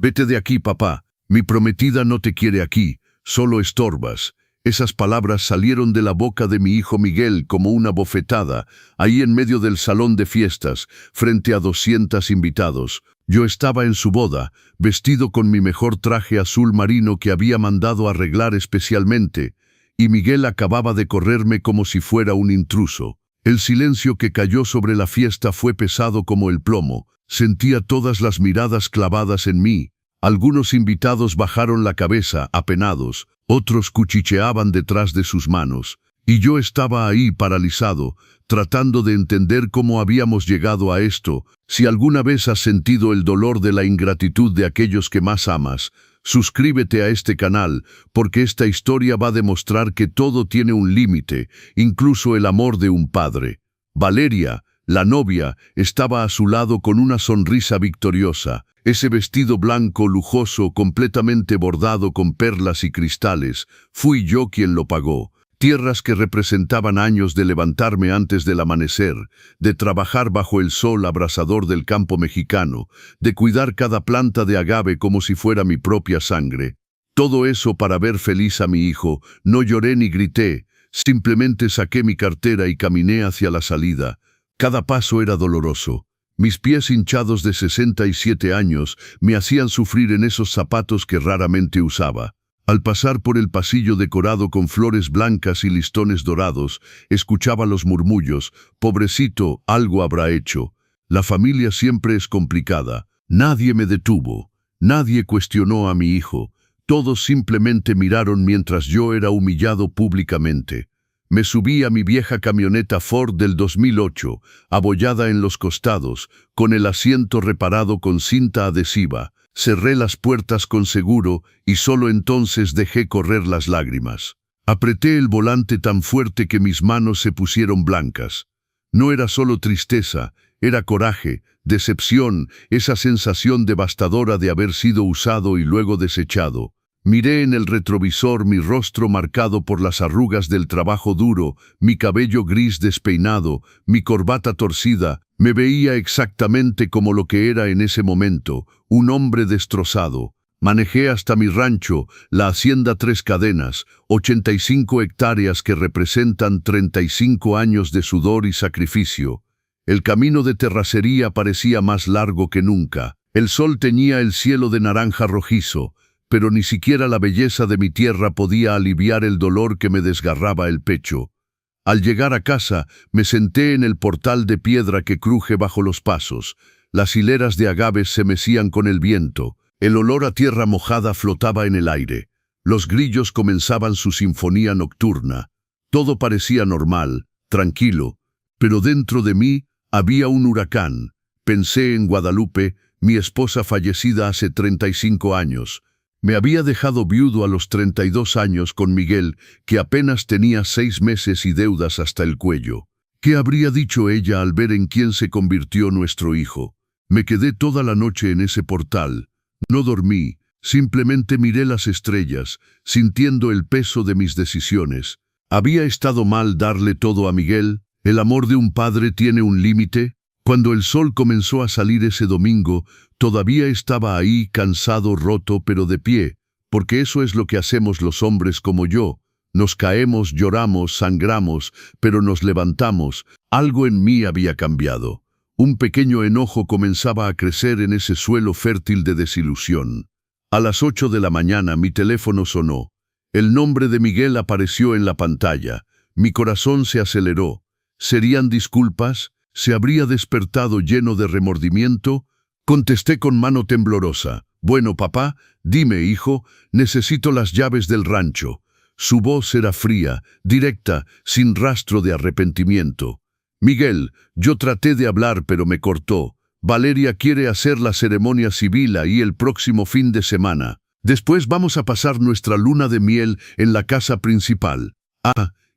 Vete de aquí, papá. Mi prometida no te quiere aquí, solo estorbas. Esas palabras salieron de la boca de mi hijo Miguel como una bofetada, ahí en medio del salón de fiestas, frente a 200 invitados. Yo estaba en su boda, vestido con mi mejor traje azul marino que había mandado arreglar especialmente, y Miguel acababa de correrme como si fuera un intruso. El silencio que cayó sobre la fiesta fue pesado como el plomo. Sentía todas las miradas clavadas en mí. Algunos invitados bajaron la cabeza, apenados, otros cuchicheaban detrás de sus manos, y yo estaba ahí paralizado, tratando de entender cómo habíamos llegado a esto. Si alguna vez has sentido el dolor de la ingratitud de aquellos que más amas, suscríbete a este canal, porque esta historia va a demostrar que todo tiene un límite, incluso el amor de un padre. Valeria, la novia, estaba a su lado con una sonrisa victoriosa. Ese vestido blanco lujoso, completamente bordado con perlas y cristales, fui yo quien lo pagó. Tierras que representaban años de levantarme antes del amanecer, de trabajar bajo el sol abrasador del campo mexicano, de cuidar cada planta de agave como si fuera mi propia sangre. Todo eso para ver feliz a mi hijo. No lloré ni grité, simplemente saqué mi cartera y caminé hacia la salida. Cada paso era doloroso. Mis pies hinchados de 67 años me hacían sufrir en esos zapatos que raramente usaba. Al pasar por el pasillo decorado con flores blancas y listones dorados, escuchaba los murmullos: «Pobrecito, algo habrá hecho». La familia siempre es complicada. Nadie me detuvo. Nadie cuestionó a mi hijo. Todos simplemente miraron mientras yo era humillado públicamente. Me subí a mi vieja camioneta Ford del 2008, abollada en los costados, con el asiento reparado con cinta adhesiva. Cerré las puertas con seguro y solo entonces dejé correr las lágrimas. Apreté el volante tan fuerte que mis manos se pusieron blancas. No era solo tristeza, era coraje, decepción, esa sensación devastadora de haber sido usado y luego desechado. Miré en el retrovisor mi rostro marcado por las arrugas del trabajo duro, mi cabello gris despeinado, mi corbata torcida. Me veía exactamente como lo que era en ese momento, un hombre destrozado. Manejé hasta mi rancho, la hacienda Tres Cadenas, 85 hectáreas que representan 35 años de sudor y sacrificio. El camino de terracería parecía más largo que nunca. El sol teñía el cielo de naranja rojizo, pero ni siquiera la belleza de mi tierra podía aliviar el dolor que me desgarraba el pecho. Al llegar a casa, me senté en el portal de piedra que cruje bajo los pasos. Las hileras de agaves se mecían con el viento. El olor a tierra mojada flotaba en el aire. Los grillos comenzaban su sinfonía nocturna. Todo parecía normal, tranquilo, pero dentro de mí había un huracán. Pensé en Guadalupe, mi esposa fallecida hace 35 años. Me había dejado viudo a los 32 años con Miguel, que apenas tenía 6 meses y deudas hasta el cuello. ¿Qué habría dicho ella al ver en quién se convirtió nuestro hijo? Me quedé toda la noche en ese portal. No dormí, simplemente miré las estrellas, sintiendo el peso de mis decisiones. ¿Había estado mal darle todo a Miguel? ¿El amor de un padre tiene un límite? Cuando el sol comenzó a salir ese domingo, todavía estaba ahí, cansado, roto, pero de pie, porque eso es lo que hacemos los hombres como yo. Nos caemos, lloramos, sangramos, pero nos levantamos. Algo en mí había cambiado. Un pequeño enojo comenzaba a crecer en ese suelo fértil de desilusión. A las 8 de la mañana mi teléfono sonó. El nombre de Miguel apareció en la pantalla. Mi corazón se aceleró. ¿Serían disculpas? ¿Se habría despertado lleno de remordimiento? Contesté con mano temblorosa. «Bueno, papá, dime, hijo, necesito las llaves del rancho». Su voz era fría, directa, sin rastro de arrepentimiento. «Miguel, yo traté de hablar, pero me cortó. Valeria quiere hacer la ceremonia civil ahí el próximo fin de semana. Después vamos a pasar nuestra luna de miel en la casa principal.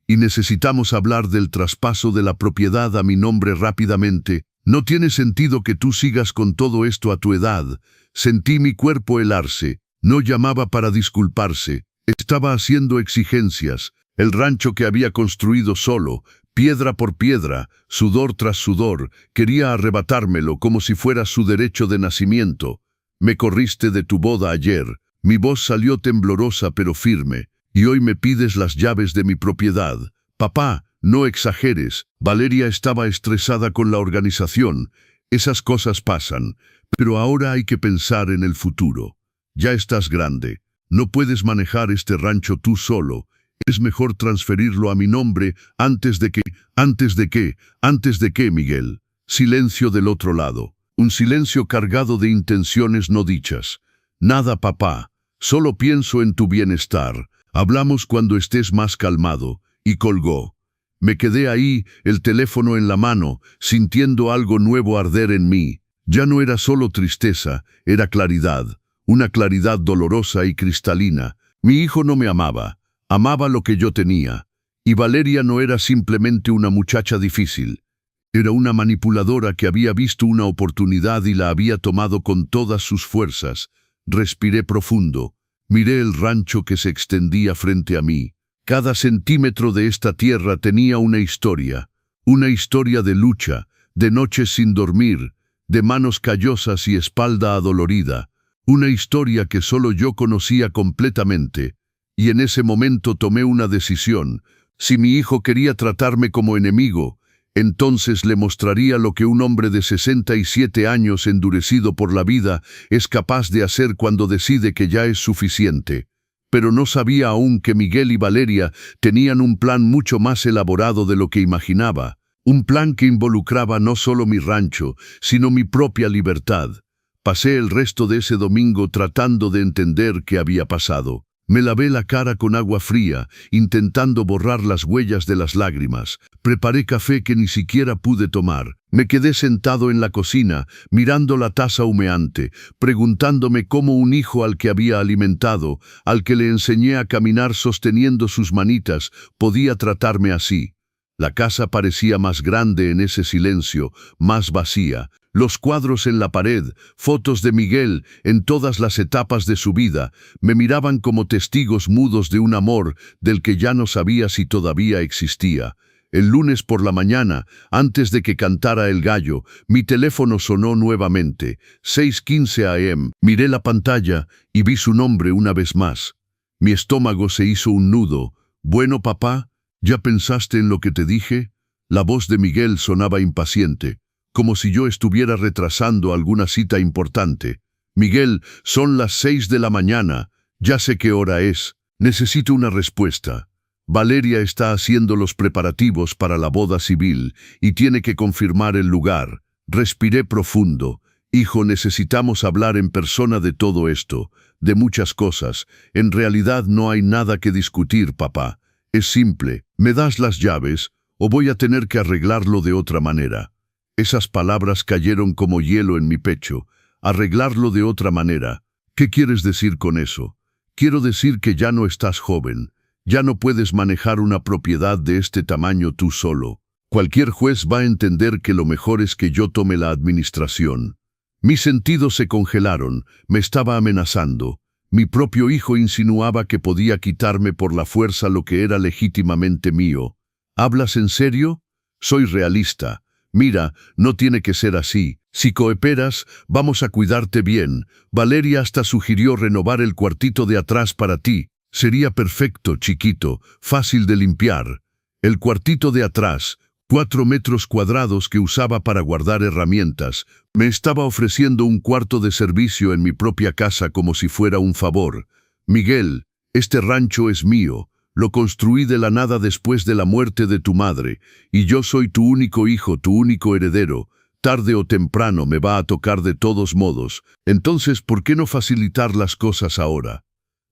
Y necesitamos hablar del traspaso de la propiedad a mi nombre rápidamente. No tiene sentido que tú sigas con todo esto a tu edad». Sentí mi cuerpo helarse. No llamaba para disculparse. Estaba haciendo exigencias. El rancho que había construido solo, piedra por piedra, sudor tras sudor, quería arrebatármelo como si fuera su derecho de nacimiento. Me corriste de tu boda ayer. Mi voz salió temblorosa pero firme. Y hoy me pides las llaves de mi propiedad. Papá, no exageres. Valeria estaba estresada con la organización. Esas cosas pasan. Pero ahora hay que pensar en el futuro. Ya estás grande. No puedes manejar este rancho tú solo. Es mejor transferirlo a mi nombre antes de que, Miguel. Silencio del otro lado. Un silencio cargado de intenciones no dichas. Nada, papá. Solo pienso en tu bienestar. Hablamos cuando estés más calmado. Y colgó. Me quedé ahí, el teléfono en la mano, sintiendo algo nuevo arder en mí. Ya no era solo tristeza, era claridad. Una claridad dolorosa y cristalina. Mi hijo no me amaba. Amaba lo que yo tenía. Y Valeria no era simplemente una muchacha difícil. Era una manipuladora que había visto una oportunidad y la había tomado con todas sus fuerzas. Respiré profundo. Miré el rancho que se extendía frente a mí. Cada centímetro de esta tierra tenía una historia de lucha, de noches sin dormir, de manos callosas y espalda adolorida, una historia que solo yo conocía completamente. Y en ese momento tomé una decisión. Si mi hijo quería tratarme como enemigo, entonces le mostraría lo que un hombre de 67 años endurecido por la vida es capaz de hacer cuando decide que ya es suficiente. Pero no sabía aún que Miguel y Valeria tenían un plan mucho más elaborado de lo que imaginaba. Un plan que involucraba no solo mi rancho, sino mi propia libertad. Pasé el resto de ese domingo tratando de entender qué había pasado. Me lavé la cara con agua fría, intentando borrar las huellas de las lágrimas. Preparé café que ni siquiera pude tomar. Me quedé sentado en la cocina, mirando la taza humeante, preguntándome cómo un hijo al que había alimentado, al que le enseñé a caminar sosteniendo sus manitas, podía tratarme así. La casa parecía más grande en ese silencio, más vacía. Los cuadros en la pared, fotos de Miguel en todas las etapas de su vida, me miraban como testigos mudos de un amor del que ya no sabía si todavía existía. El lunes por la mañana, antes de que cantara el gallo, mi teléfono sonó nuevamente. 6:15 AM. Miré la pantalla y vi su nombre una vez más. Mi estómago se hizo un nudo. «Bueno, papá, ¿ya pensaste en lo que te dije?» La voz de Miguel sonaba impaciente, como si yo estuviera retrasando alguna cita importante. «Miguel, son las 6 de la mañana. Ya sé qué hora es. Necesito una respuesta. Valeria está haciendo los preparativos para la boda civil y tiene que confirmar el lugar». Respiré profundo. «Hijo, necesitamos hablar en persona de todo esto, de muchas cosas. En realidad no hay nada que discutir, papá. Es simple. ¿Me das las llaves o voy a tener que arreglarlo de otra manera?» Esas palabras cayeron como hielo en mi pecho. «Arreglarlo de otra manera». ¿Qué quieres decir con eso? Quiero decir que ya no estás joven. Ya no puedes manejar una propiedad de este tamaño tú solo. Cualquier juez va a entender que lo mejor es que yo tome la administración. Mis sentidos se congelaron. Me estaba amenazando. Mi propio hijo insinuaba que podía quitarme por la fuerza lo que era legítimamente mío. ¿Hablas en serio? Soy realista. Mira, no tiene que ser así. Si cooperas, vamos a cuidarte bien. Valeria hasta sugirió renovar el cuartito de atrás para ti. Sería perfecto, chiquito, fácil de limpiar. El cuartito de atrás, 4 metros cuadrados que usaba para guardar herramientas, me estaba ofreciendo un cuarto de servicio en mi propia casa como si fuera un favor. «Miguel, este rancho es mío. Lo construí de la nada después de la muerte de tu madre, y yo soy tu único hijo, tu único heredero. Tarde o temprano me va a tocar de todos modos. Entonces, ¿por qué no facilitar las cosas ahora?»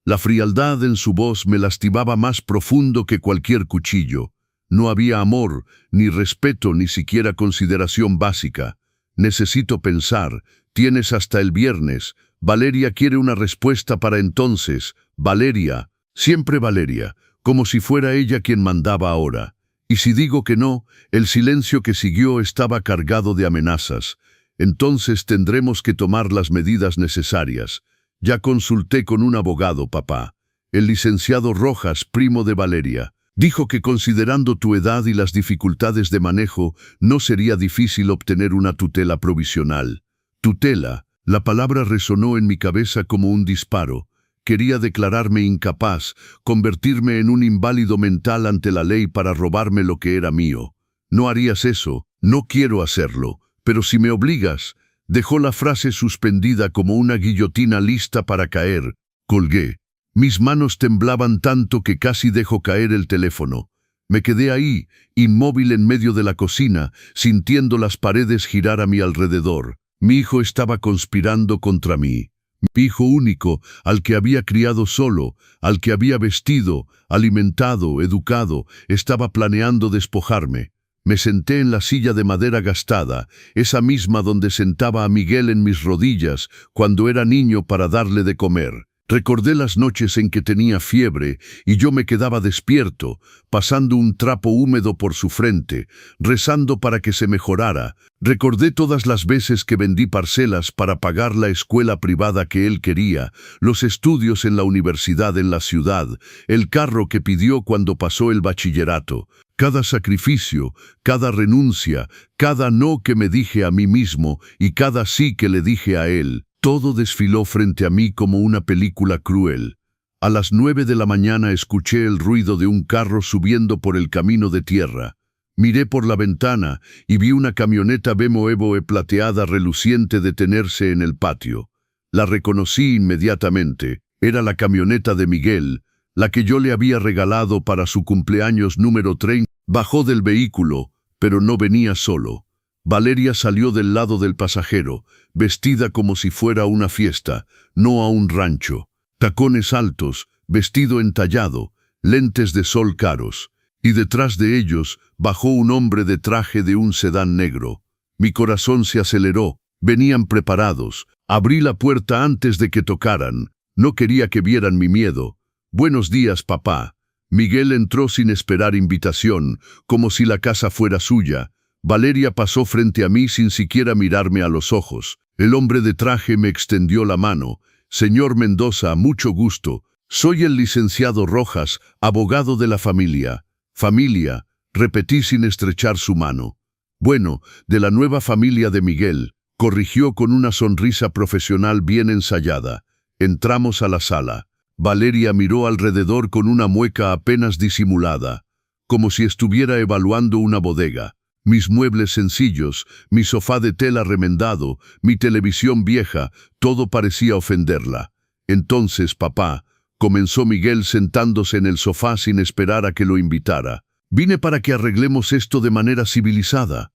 La frialdad en su voz me lastimaba más profundo que cualquier cuchillo. No había amor, ni respeto, ni siquiera consideración básica. «Necesito pensar. Tienes hasta el viernes. Valeria quiere una respuesta para entonces. Valeria, siempre Valeria, como si fuera ella quien mandaba ahora. Y si digo que no, el silencio que siguió estaba cargado de amenazas. Entonces tendremos que tomar las medidas necesarias. Ya consulté con un abogado, papá. El licenciado Rojas, primo de Valeria. Dijo que considerando tu edad y las dificultades de manejo, no sería difícil obtener una tutela provisional. Tutela, La palabra resonó en mi cabeza como un disparo. Quería declararme incapaz, convertirme en un inválido mental ante la ley para robarme lo que era mío. No harías eso, no quiero hacerlo, pero si me obligas. Dejó la frase suspendida como una guillotina lista para caer. Colgué. Mis manos temblaban tanto que casi dejó caer el teléfono. Me quedé ahí, inmóvil en medio de la cocina, sintiendo las paredes girar a mi alrededor. Mi hijo estaba conspirando contra mí. Mi hijo único, al que había criado solo, al que había vestido, alimentado, educado, estaba planeando despojarme. Me senté en la silla de madera gastada, esa misma donde sentaba a Miguel en mis rodillas cuando era niño para darle de comer. Recordé las noches en que tenía fiebre y yo me quedaba despierto, pasando un trapo húmedo por su frente, rezando para que se mejorara. Recordé todas las veces que vendí parcelas para pagar la escuela privada que él quería, los estudios en la universidad en la ciudad, el carro que pidió cuando pasó el bachillerato. Cada sacrificio, cada renuncia, cada no que me dije a mí mismo y cada sí que le dije a él. Todo desfiló frente a mí como una película cruel. A las 9 de la mañana escuché el ruido de un carro subiendo por el camino de tierra. Miré por la ventana y vi una camioneta BMW plateada reluciente detenerse en el patio. La reconocí inmediatamente. Era la camioneta de Miguel, la que yo le había regalado para su cumpleaños número 30. Bajó del vehículo, pero no venía solo. Valeria salió del lado del pasajero, vestida como si fuera una fiesta, no a un rancho. Tacones altos, vestido entallado, lentes de sol caros. Y detrás de ellos bajó un hombre de traje de un sedán negro. Mi corazón se aceleró. Venían preparados. Abrí la puerta antes de que tocaran. No quería que vieran mi miedo. «Buenos días, papá». Miguel entró sin esperar invitación, como si la casa fuera suya. Valeria pasó frente a mí sin siquiera mirarme a los ojos. El hombre de traje me extendió la mano. «Señor Mendoza, mucho gusto. Soy el licenciado Rojas, abogado de la familia». «Familia», repetí sin estrechar su mano. «Bueno, de la nueva familia de Miguel», corrigió con una sonrisa profesional bien ensayada. Entramos a la sala. Valeria miró alrededor con una mueca apenas disimulada, como si estuviera evaluando una bodega. Mis muebles sencillos, mi sofá de tela remendado, mi televisión vieja, todo parecía ofenderla. «Entonces, papá», comenzó Miguel sentándose en el sofá sin esperar a que lo invitara, «vine para que arreglemos esto de manera civilizada».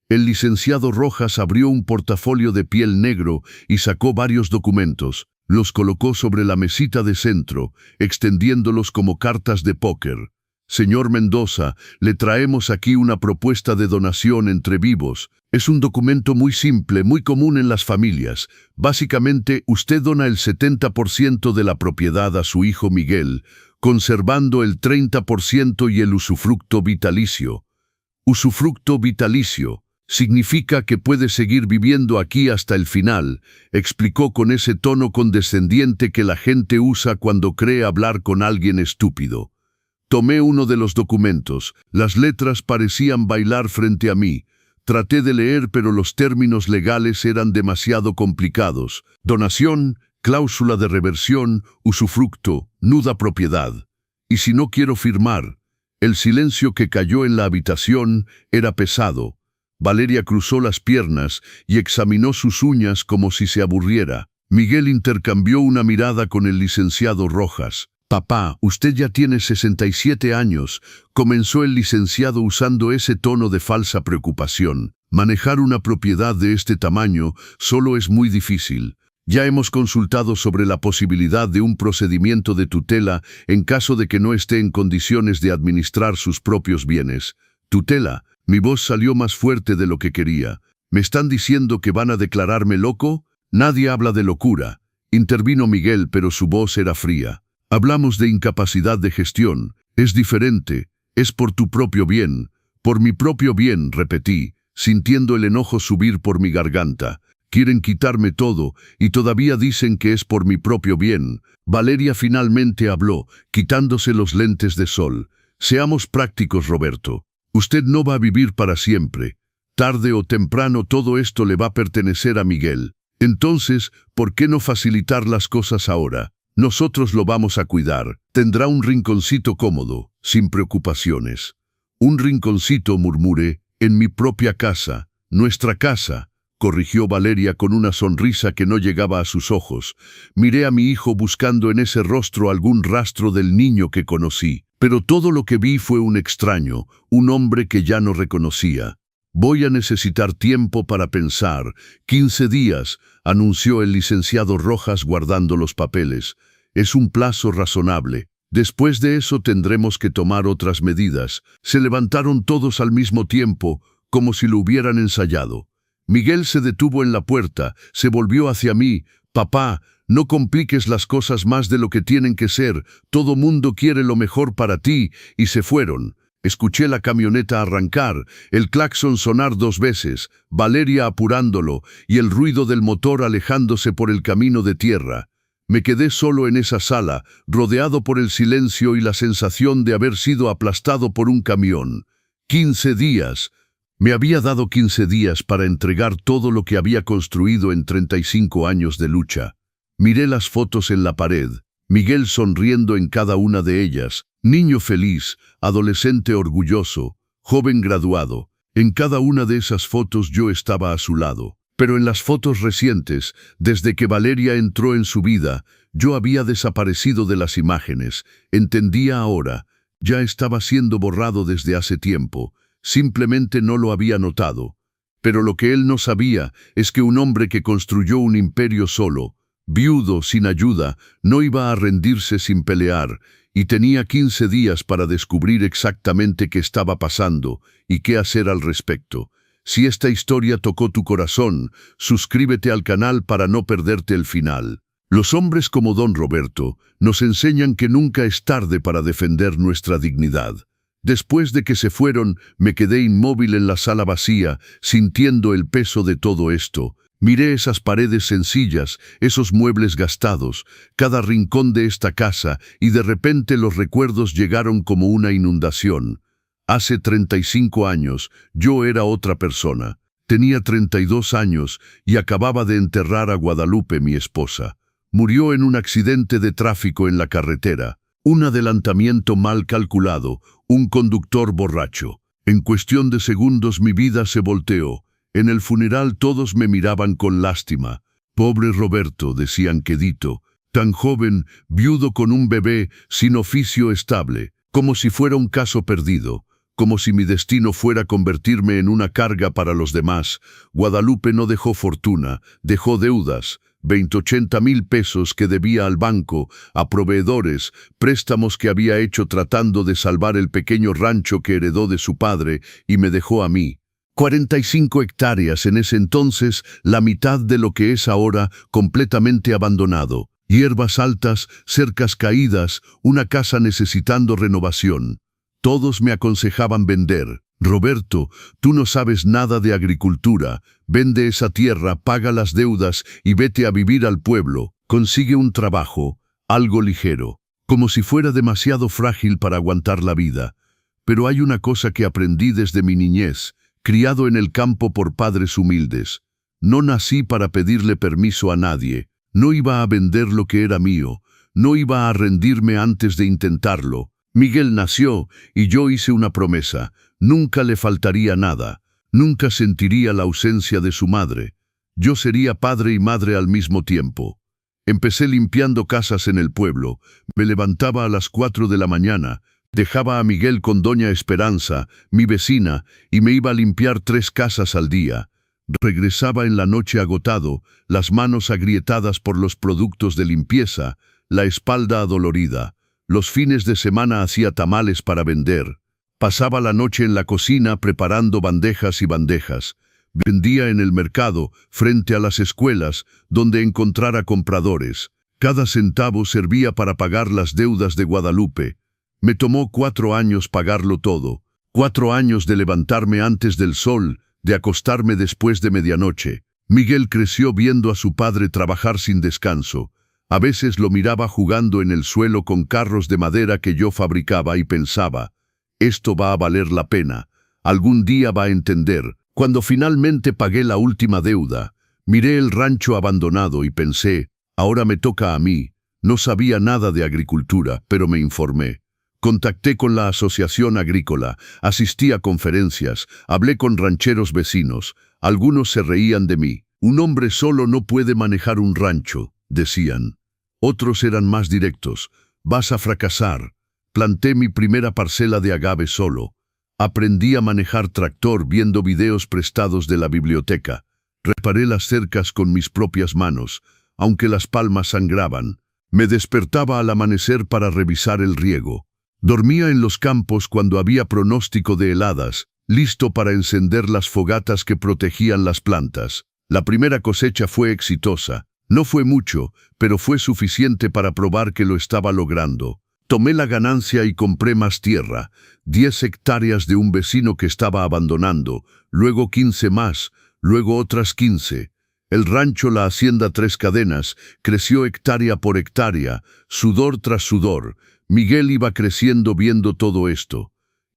El licenciado Rojas abrió un portafolio de piel negro y sacó varios documentos. Los colocó sobre la mesita de centro, extendiéndolos como cartas de póker. «Señor Mendoza, le traemos aquí una propuesta de donación entre vivos. Es un documento muy simple, muy común en las familias. Básicamente, usted dona el 70% de la propiedad a su hijo Miguel, conservando el 30% y el usufructo vitalicio». «Usufructo vitalicio. Significa que puede seguir viviendo aquí hasta el final», explicó con ese tono condescendiente que la gente usa cuando cree hablar con alguien estúpido. Tomé uno de los documentos. Las letras parecían bailar frente a mí. Traté de leer, pero los términos legales eran demasiado complicados. Donación, cláusula de reversión, usufructo, nuda propiedad. ¿Y si no quiero firmar? El silencio que cayó en la habitación era pesado. Valeria cruzó las piernas y examinó sus uñas como si se aburriera. Miguel intercambió una mirada con el licenciado Rojas. «Papá, usted ya tiene 67 años», comenzó el licenciado usando ese tono de falsa preocupación. «Manejar una propiedad de este tamaño solo es muy difícil. Ya hemos consultado sobre la posibilidad de un procedimiento de tutela en caso de que no esté en condiciones de administrar sus propios bienes». «Tutela». Mi voz salió más fuerte de lo que quería. «¿Me están diciendo que van a declararme loco?» «Nadie habla de locura», intervino Miguel, pero su voz era fría. «Hablamos de incapacidad de gestión. Es diferente. Es por tu propio bien». «Por mi propio bien», repetí, sintiendo el enojo subir por mi garganta. «Quieren quitarme todo y todavía dicen que es por mi propio bien». Valeria finalmente habló, quitándose los lentes de sol. «Seamos prácticos, Roberto. Usted no va a vivir para siempre. Tarde o temprano todo esto le va a pertenecer a Miguel. Entonces, ¿por qué no facilitar las cosas ahora? Nosotros lo vamos a cuidar. Tendrá un rinconcito cómodo, sin preocupaciones. Un rinconcito, murmuré, en mi propia casa, nuestra casa, corrigió Valeria con una sonrisa que no llegaba a sus ojos. Miré a mi hijo buscando en ese rostro algún rastro del niño que conocí, pero todo lo que vi fue un extraño, un hombre que ya no reconocía. Voy a necesitar tiempo para pensar. 15 días, anunció el licenciado Rojas guardando los papeles. Es un plazo razonable. Después de eso tendremos que tomar otras medidas. Se levantaron todos al mismo tiempo, como si lo hubieran ensayado. Miguel se detuvo en la puerta, se volvió hacia mí. Papá, no compliques las cosas más de lo que tienen que ser. Todo mundo quiere lo mejor para ti, y se fueron. Escuché la camioneta arrancar, el claxon sonar 2 veces, Valeria apurándolo y el ruido del motor alejándose por el camino de tierra. Me quedé solo en esa sala, rodeado por el silencio y la sensación de haber sido aplastado por un camión. 15 días. Me había dado 15 días para entregar todo lo que había construido en 35 años de lucha. Miré las fotos en la pared, Miguel sonriendo en cada una de ellas, niño feliz, adolescente orgulloso, joven graduado. En cada una de esas fotos yo estaba a su lado. Pero en las fotos recientes, desde que Valeria entró en su vida, yo había desaparecido de las imágenes. Entendía ahora, ya estaba siendo borrado desde hace tiempo. Simplemente no lo había notado. Pero lo que él no sabía es que un hombre que construyó un imperio solo, viudo, sin ayuda, no iba a rendirse sin pelear, y tenía 15 días para descubrir exactamente qué estaba pasando y qué hacer al respecto. Si esta historia tocó tu corazón, suscríbete al canal para no perderte el final. Los hombres como Don Roberto nos enseñan que nunca es tarde para defender nuestra dignidad. Después de que se fueron, me quedé inmóvil en la sala vacía, sintiendo el peso de todo esto. Miré esas paredes sencillas, esos muebles gastados, cada rincón de esta casa, y de repente los recuerdos llegaron como una inundación. Hace 35 años, yo era otra persona. Tenía 32 años y acababa de enterrar a Guadalupe, mi esposa. Murió en un accidente de tráfico en la carretera. Un adelantamiento mal calculado, un conductor borracho. En cuestión de segundos mi vida se volteó. En el funeral todos me miraban con lástima. Pobre Roberto, decían quedito, tan joven, viudo con un bebé, sin oficio estable, como si fuera un caso perdido, como si mi destino fuera convertirme en una carga para los demás. Guadalupe no dejó fortuna, dejó deudas, 80,000 pesos que debía al banco, a proveedores, préstamos que había hecho tratando de salvar el pequeño rancho que heredó de su padre y me dejó a mí. 45 hectáreas en ese entonces, la mitad de lo que es ahora, completamente abandonado. Hierbas altas, cercas caídas, una casa necesitando renovación. Todos me aconsejaban vender. Roberto, tú no sabes nada de agricultura. Vende esa tierra, paga las deudas y vete a vivir al pueblo. Consigue un trabajo, algo ligero, como si fuera demasiado frágil para aguantar la vida. Pero hay una cosa que aprendí desde mi niñez, criado en el campo por padres humildes. No nací para pedirle permiso a nadie. No iba a vender lo que era mío. No iba a rendirme antes de intentarlo. Miguel nació y yo hice una promesa. Nunca le faltaría nada. Nunca sentiría la ausencia de su madre. Yo sería padre y madre al mismo tiempo. Empecé limpiando casas en el pueblo. Me levantaba a las 4 de la mañana. Dejaba a Miguel con doña Esperanza, mi vecina, y me iba a limpiar 3 casas al día. Regresaba en la noche agotado, las manos agrietadas por los productos de limpieza, la espalda adolorida. Los fines de semana hacía tamales para vender. Pasaba la noche en la cocina preparando bandejas y bandejas. Vendía en el mercado, frente a las escuelas, donde encontrara compradores. Cada centavo servía para pagar las deudas de Guadalupe. Me tomó 4 años pagarlo todo. 4 años de levantarme antes del sol, de acostarme después de medianoche. Miguel creció viendo a su padre trabajar sin descanso. A veces lo miraba jugando en el suelo con carros de madera que yo fabricaba y pensaba, esto va a valer la pena. Algún día va a entender. Cuando finalmente pagué la última deuda, Miré el rancho abandonado y pensé, ahora me toca a mí. No sabía nada de agricultura, pero me informé. Contacté con la asociación agrícola, asistí a conferencias, hablé con rancheros vecinos. Algunos se reían de mí. Un hombre solo no puede manejar un rancho, decían. Otros eran más directos. Vas a fracasar. Planté mi primera parcela de agave solo. Aprendí a manejar tractor viendo videos prestados de la biblioteca. Reparé las cercas con mis propias manos, aunque las palmas sangraban. Me despertaba al amanecer para revisar el riego. Dormía en los campos cuando había pronóstico de heladas, listo para encender las fogatas que protegían las plantas. La primera cosecha fue exitosa. No fue mucho, pero fue suficiente para probar que lo estaba logrando. Tomé la ganancia y compré más tierra, 10 hectáreas de un vecino que estaba abandonando, luego 15 más, luego otras 15. El rancho La Hacienda Tres Cadenas creció hectárea por hectárea, sudor tras sudor. Miguel iba creciendo viendo todo esto.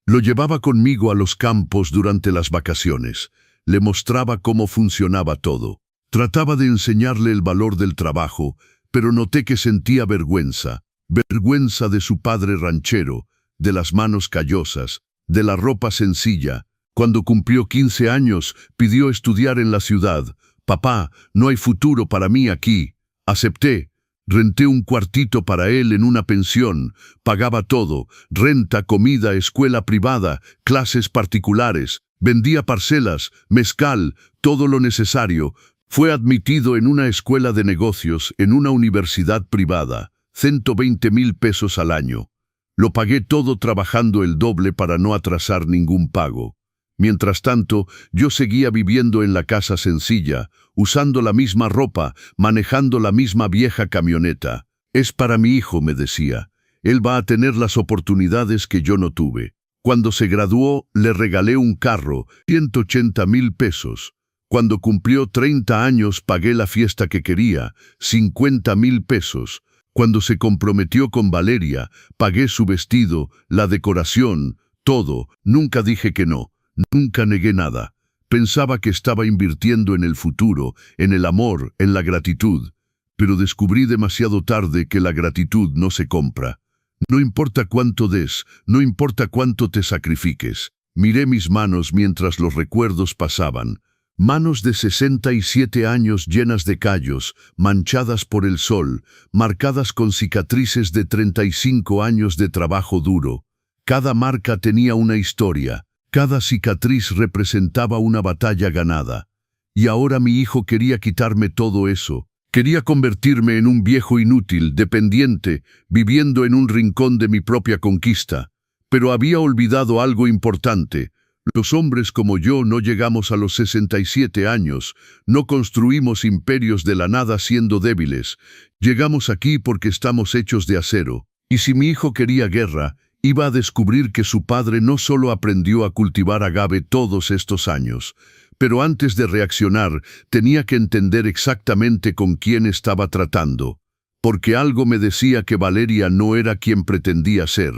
Lo llevaba conmigo a los campos durante las vacaciones. Le mostraba cómo funcionaba todo. Trataba de enseñarle el valor del trabajo, pero noté que sentía vergüenza. Vergüenza de su padre ranchero, de las manos callosas, de la ropa sencilla. Cuando cumplió 15 años, pidió estudiar en la ciudad. Papá, no hay futuro para mí aquí. Acepté. Renté un cuartito para él en una pensión. Pagaba todo: renta, comida, escuela privada, clases particulares. Vendía parcelas, mezcal, todo lo necesario. Fue admitido en una escuela de negocios, en una universidad privada. 120,000 pesos al año. Lo pagué todo trabajando el doble para no atrasar ningún pago. Mientras tanto, yo seguía viviendo en la casa sencilla, usando la misma ropa, manejando la misma vieja camioneta. Es para mi hijo, me decía. Él va a tener las oportunidades que yo no tuve. Cuando se graduó, le regalé un carro, 180,000 pesos. Cuando cumplió 30 años, pagué la fiesta que quería, 50,000 pesos. Cuando se comprometió con Valeria, pagué su vestido, la decoración, todo. Nunca dije que no. Nunca negué nada. Pensaba que estaba invirtiendo en el futuro, en el amor, en la gratitud. Pero descubrí demasiado tarde que la gratitud no se compra. No importa cuánto des, no importa cuánto te sacrifiques. Miré mis manos mientras los recuerdos pasaban. Manos de 67 años llenas de callos, manchadas por el sol, marcadas con cicatrices de 35 años de trabajo duro. Cada marca tenía una historia. Cada cicatriz representaba una batalla ganada. Y ahora mi hijo quería quitarme todo eso. Quería convertirme en un viejo inútil, dependiente, viviendo en un rincón de mi propia conquista. Pero había olvidado algo importante. Los hombres como yo no llegamos a los 67 años, no construimos imperios de la nada siendo débiles. Llegamos aquí porque estamos hechos de acero. Y si mi hijo quería guerra, iba a descubrir que su padre no solo aprendió a cultivar agave todos estos años, pero antes de reaccionar tenía que entender exactamente con quién estaba tratando, porque algo me decía que Valeria no era quien pretendía ser,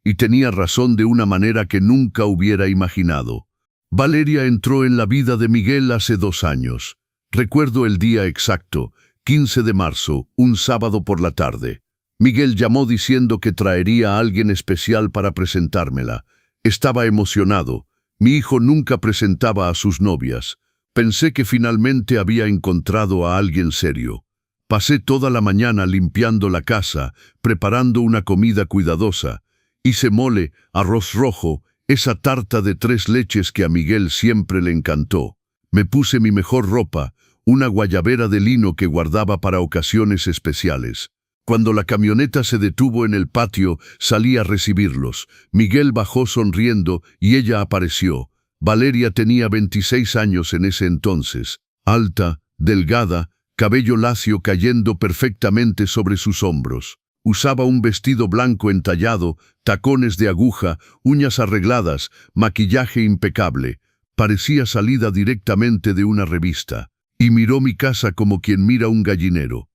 y tenía razón de una manera que nunca hubiera imaginado. Valeria entró en la vida de Miguel hace 2 años. Recuerdo el día exacto, 15 de marzo, un sábado por la tarde. Miguel llamó diciendo que traería a alguien especial para presentármela. Estaba emocionado. Mi hijo nunca presentaba a sus novias. Pensé que finalmente había encontrado a alguien serio. Pasé toda la mañana limpiando la casa, preparando una comida cuidadosa. Hice mole, arroz rojo, esa tarta de 3 leches que a Miguel siempre le encantó. Me puse mi mejor ropa, una guayabera de lino que guardaba para ocasiones especiales. Cuando la camioneta se detuvo en el patio, salí a recibirlos. Miguel bajó sonriendo y ella apareció. Valeria tenía 26 años en ese entonces. Alta, delgada, cabello lacio cayendo perfectamente sobre sus hombros. Usaba un vestido blanco entallado, tacones de aguja, uñas arregladas, maquillaje impecable. Parecía salida directamente de una revista. Y miró mi casa como quien mira un gallinero.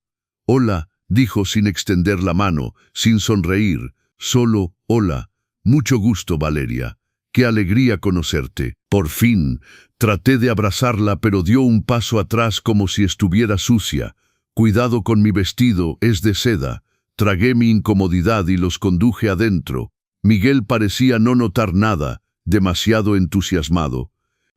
«Hola», dijo sin extender la mano, sin sonreír, solo «hola». «Mucho gusto, Valeria. qué alegría conocerte. Por fin, traté de abrazarla, pero dio un paso atrás como si estuviera sucia. Cuidado con mi vestido, es de seda. Tragué mi incomodidad y los conduje adentro. Miguel parecía no notar nada, demasiado entusiasmado.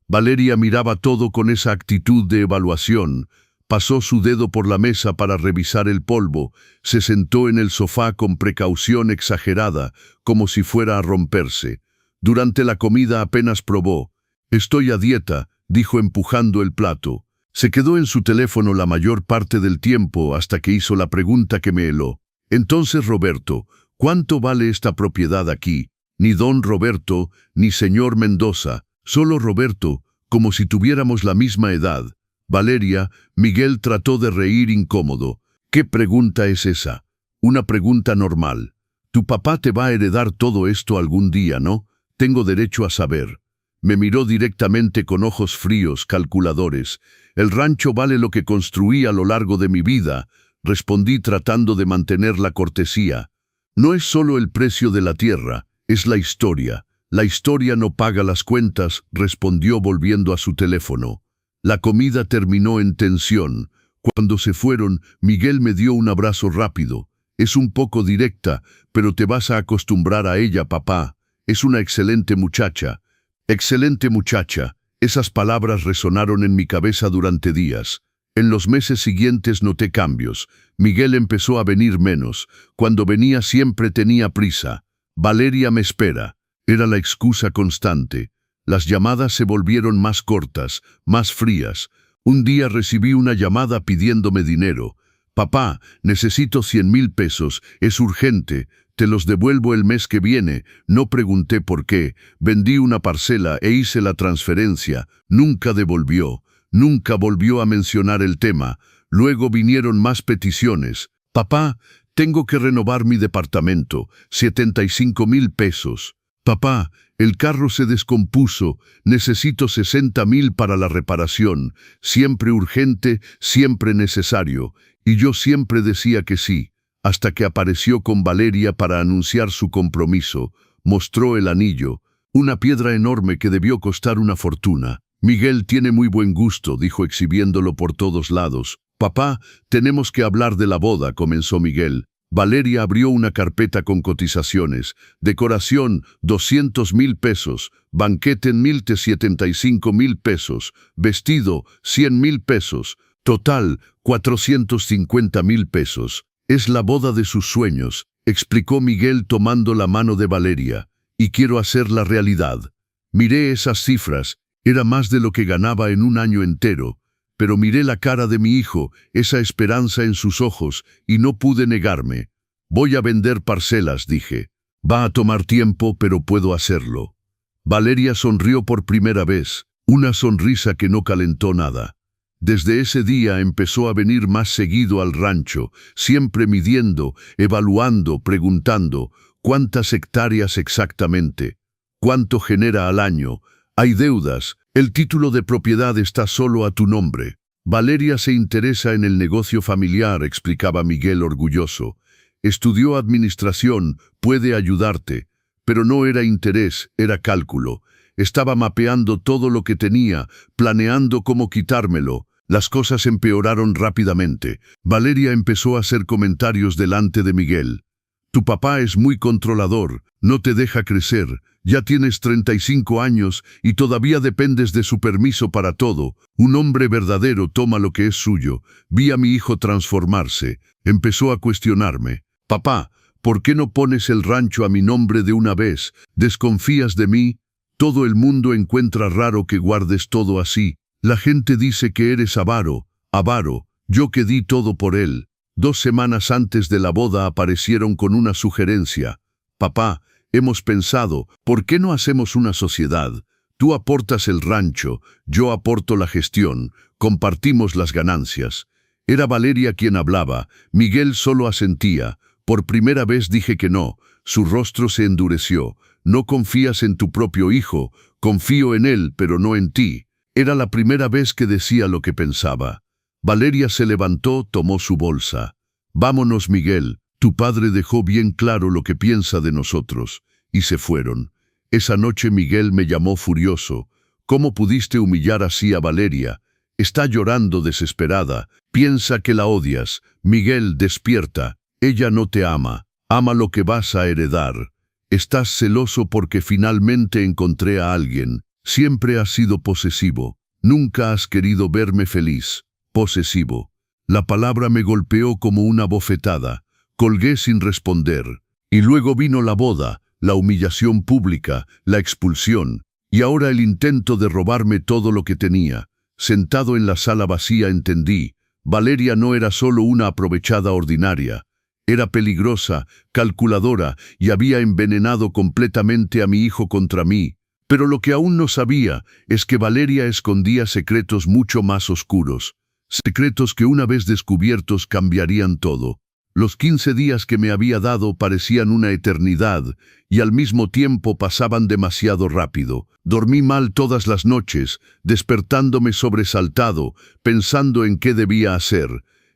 Valeria miraba todo con esa actitud de evaluación. Pasó su dedo por la mesa para revisar el polvo, se sentó en el sofá con precaución exagerada, como si fuera a romperse. Durante la comida apenas probó. «Estoy a dieta», dijo empujando el plato. Se quedó en su teléfono la mayor parte del tiempo hasta que hizo la pregunta que me heló. «Entonces, Roberto, ¿cuánto vale esta propiedad aquí?» Ni don Roberto, ni señor Mendoza, solo Roberto, como si tuviéramos la misma edad. Valeria, Miguel trató de reír incómodo. «¿Qué pregunta es esa?» «Una pregunta normal. Tu papá te va a heredar todo esto algún día, ¿no? Tengo derecho a saber». Me miró directamente con ojos fríos, calculadores. «El rancho vale lo que construí a lo largo de mi vida», respondí tratando de mantener la cortesía. «No es solo el precio de la tierra, es la historia. La historia no paga las cuentas», respondió volviendo a su teléfono. La comida terminó en tensión. Cuando se fueron, Miguel me dio un abrazo rápido. «Es un poco directa, pero te vas a acostumbrar a ella, papá. Es una excelente muchacha». «Excelente muchacha». Esas palabras resonaron en mi cabeza durante días. En los meses siguientes noté cambios. Miguel empezó a venir menos. Cuando venía siempre tenía prisa. «Valeria me espera». Era la excusa constante. Las llamadas se volvieron más cortas, más frías. Un día recibí una llamada pidiéndome dinero. «Papá, necesito 100,000 pesos, es urgente. Te los devuelvo el mes que viene». No pregunté por qué. Vendí una parcela e hice la transferencia. Nunca devolvió. Nunca volvió a mencionar el tema. Luego vinieron más peticiones. «Papá, tengo que renovar mi departamento. 75,000 pesos». «Papá, el carro se descompuso. Necesito 60,000 para la reparación. Siempre urgente, siempre necesario». Y yo siempre decía que sí, hasta que apareció con Valeria para anunciar su compromiso. Mostró el anillo, una piedra enorme que debió costar una fortuna. «Miguel tiene muy buen gusto», dijo exhibiéndolo por todos lados. «Papá, tenemos que hablar de la boda», comenzó Miguel. Valeria abrió una carpeta con cotizaciones. Decoración, 200,000 pesos. Banquete en 75,000 pesos. Vestido, 100,000 pesos. Total, 450,000 pesos. «Es la boda de sus sueños», explicó Miguel tomando la mano de Valeria. «Y quiero hacerla realidad». Miré esas cifras. Era más de lo que ganaba en un año entero. Pero miré la cara de mi hijo, esa esperanza en sus ojos, y no pude negarme. «Voy a vender parcelas», dije. «Va a tomar tiempo, pero puedo hacerlo». Valeria sonrió por primera vez, una sonrisa que no calentó nada. Desde ese día empezó a venir más seguido al rancho, siempre midiendo, evaluando, preguntando, «¿Cuántas hectáreas exactamente? ¿Cuánto genera al año? Hay deudas. El título de propiedad está solo a tu nombre». «Valeria se interesa en el negocio familiar», explicaba Miguel orgulloso. «Estudió administración, puede ayudarte». Pero no era interés, era cálculo. Estaba mapeando todo lo que tenía, planeando cómo quitármelo. Las cosas empeoraron rápidamente. Valeria empezó a hacer comentarios delante de Miguel. «Tu papá es muy controlador, no te deja crecer. Ya tienes 35 años y todavía dependes de su permiso para todo. Un hombre verdadero toma lo que es suyo». Vi a mi hijo transformarse. Empezó a cuestionarme. «Papá, ¿por qué no pones el rancho a mi nombre de una vez? ¿Desconfías de mí? Todo el mundo encuentra raro que guardes todo así. La gente dice que eres avaro, avaro. Yo que di todo por él». 2 semanas antes de la boda aparecieron con una sugerencia. «Papá, hemos pensado, ¿por qué no hacemos una sociedad? Tú aportas el rancho, yo aporto la gestión, compartimos las ganancias». Era Valeria quien hablaba. Miguel solo asentía. Por primera vez dije que no. Su rostro se endureció. «No confías en tu propio hijo. Confío en él, pero no en ti». Era la primera vez que decía lo que pensaba. Valeria se levantó, tomó su bolsa. «Vámonos, Miguel. Tu padre dejó bien claro lo que piensa de nosotros». Y se fueron. Esa noche Miguel me llamó furioso. ¿Cómo pudiste humillar así a Valeria? Está llorando desesperada. Piensa que la odias. Miguel, despierta. Ella no te ama. Ama lo que vas a heredar. Estás celoso porque finalmente encontré a alguien. Siempre has sido posesivo. Nunca has querido verme feliz. Posesivo. La palabra me golpeó como una bofetada. Colgué sin responder. Y luego vino la boda, la humillación pública, la expulsión, y ahora el intento de robarme todo lo que tenía. Sentado en la sala vacía entendí, Valeria no era solo una aprovechada ordinaria. Era peligrosa, calculadora, y había envenenado completamente a mi hijo contra mí. Pero lo que aún no sabía es que Valeria escondía secretos mucho más oscuros. Secretos que una vez descubiertos cambiarían todo. Los 15 días que me había dado parecían una eternidad y al mismo tiempo pasaban demasiado rápido. Dormí mal todas las noches, despertándome sobresaltado, pensando en qué debía hacer.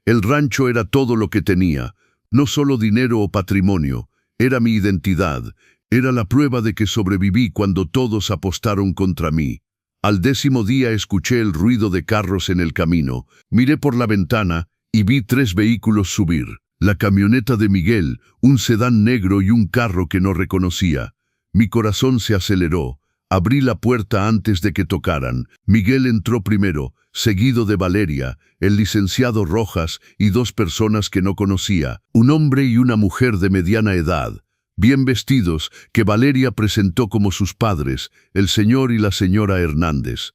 El rancho era todo lo que tenía, no solo dinero o patrimonio, era mi identidad, era la prueba de que sobreviví cuando todos apostaron contra mí. Al 10º día escuché el ruido de carros en el camino, miré por la ventana y vi 3 vehículos subir. La camioneta de Miguel, un sedán negro y un carro que no reconocía. Mi corazón se aceleró. Abrí la puerta antes de que tocaran. Miguel entró primero, seguido de Valeria, el licenciado Rojas y 2 personas que no conocía, un hombre y una mujer de mediana edad, bien vestidos, que Valeria presentó como sus padres, el señor y la señora Hernández.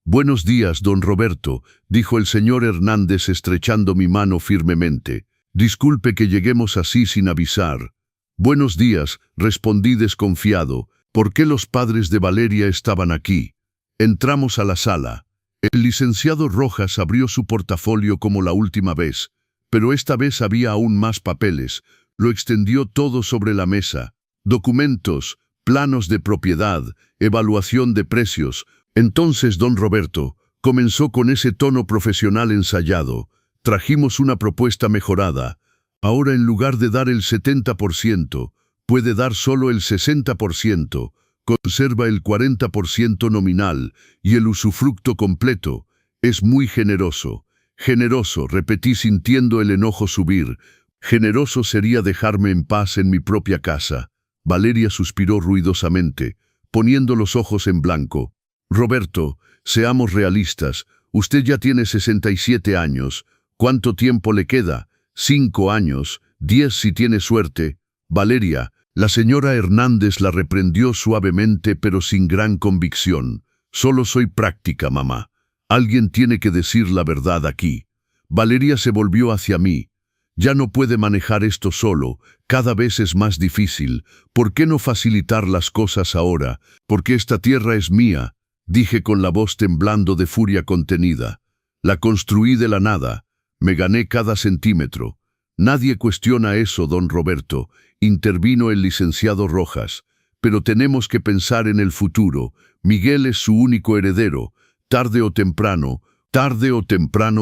«Buenos días, don Roberto», dijo el señor Hernández estrechando mi mano firmemente. «Disculpe que lleguemos así sin avisar». «Buenos días», respondí desconfiado. «¿Por qué los padres de Valeria estaban aquí?» Entramos a la sala. El licenciado Rojas abrió su portafolio como la última vez, pero esta vez había aún más papeles. Lo extendió todo sobre la mesa. Documentos, planos de propiedad, evaluación de precios. Entonces don Roberto comenzó con ese tono profesional ensayado. «Trajimos una propuesta mejorada. Ahora en lugar de dar el 70%, puede dar solo el 60%. Conserva el 40% nominal y el usufructo completo. Es muy generoso». «Generoso», repetí sintiendo el enojo subir. «Generoso sería dejarme en paz en mi propia casa». Valeria suspiró ruidosamente, poniendo los ojos en blanco. «Roberto, seamos realistas. Usted ya tiene 67 años. ¿Cuánto tiempo le queda? 5 años, 10 si tiene suerte». «Valeria», la señora Hernández la reprendió suavemente pero sin gran convicción. «Solo soy práctica, mamá. Alguien tiene que decir la verdad aquí». Valeria se volvió hacia mí. «Ya no puede manejar esto solo, cada vez es más difícil. ¿Por qué no facilitar las cosas ahora? Porque esta tierra es mía», dije con la voz temblando de furia contenida. «La construí de la nada. Me gané cada centímetro». «Nadie cuestiona eso, don Roberto», intervino el licenciado Rojas. «Pero tenemos que pensar en el futuro. Miguel es su único heredero. Tarde o temprano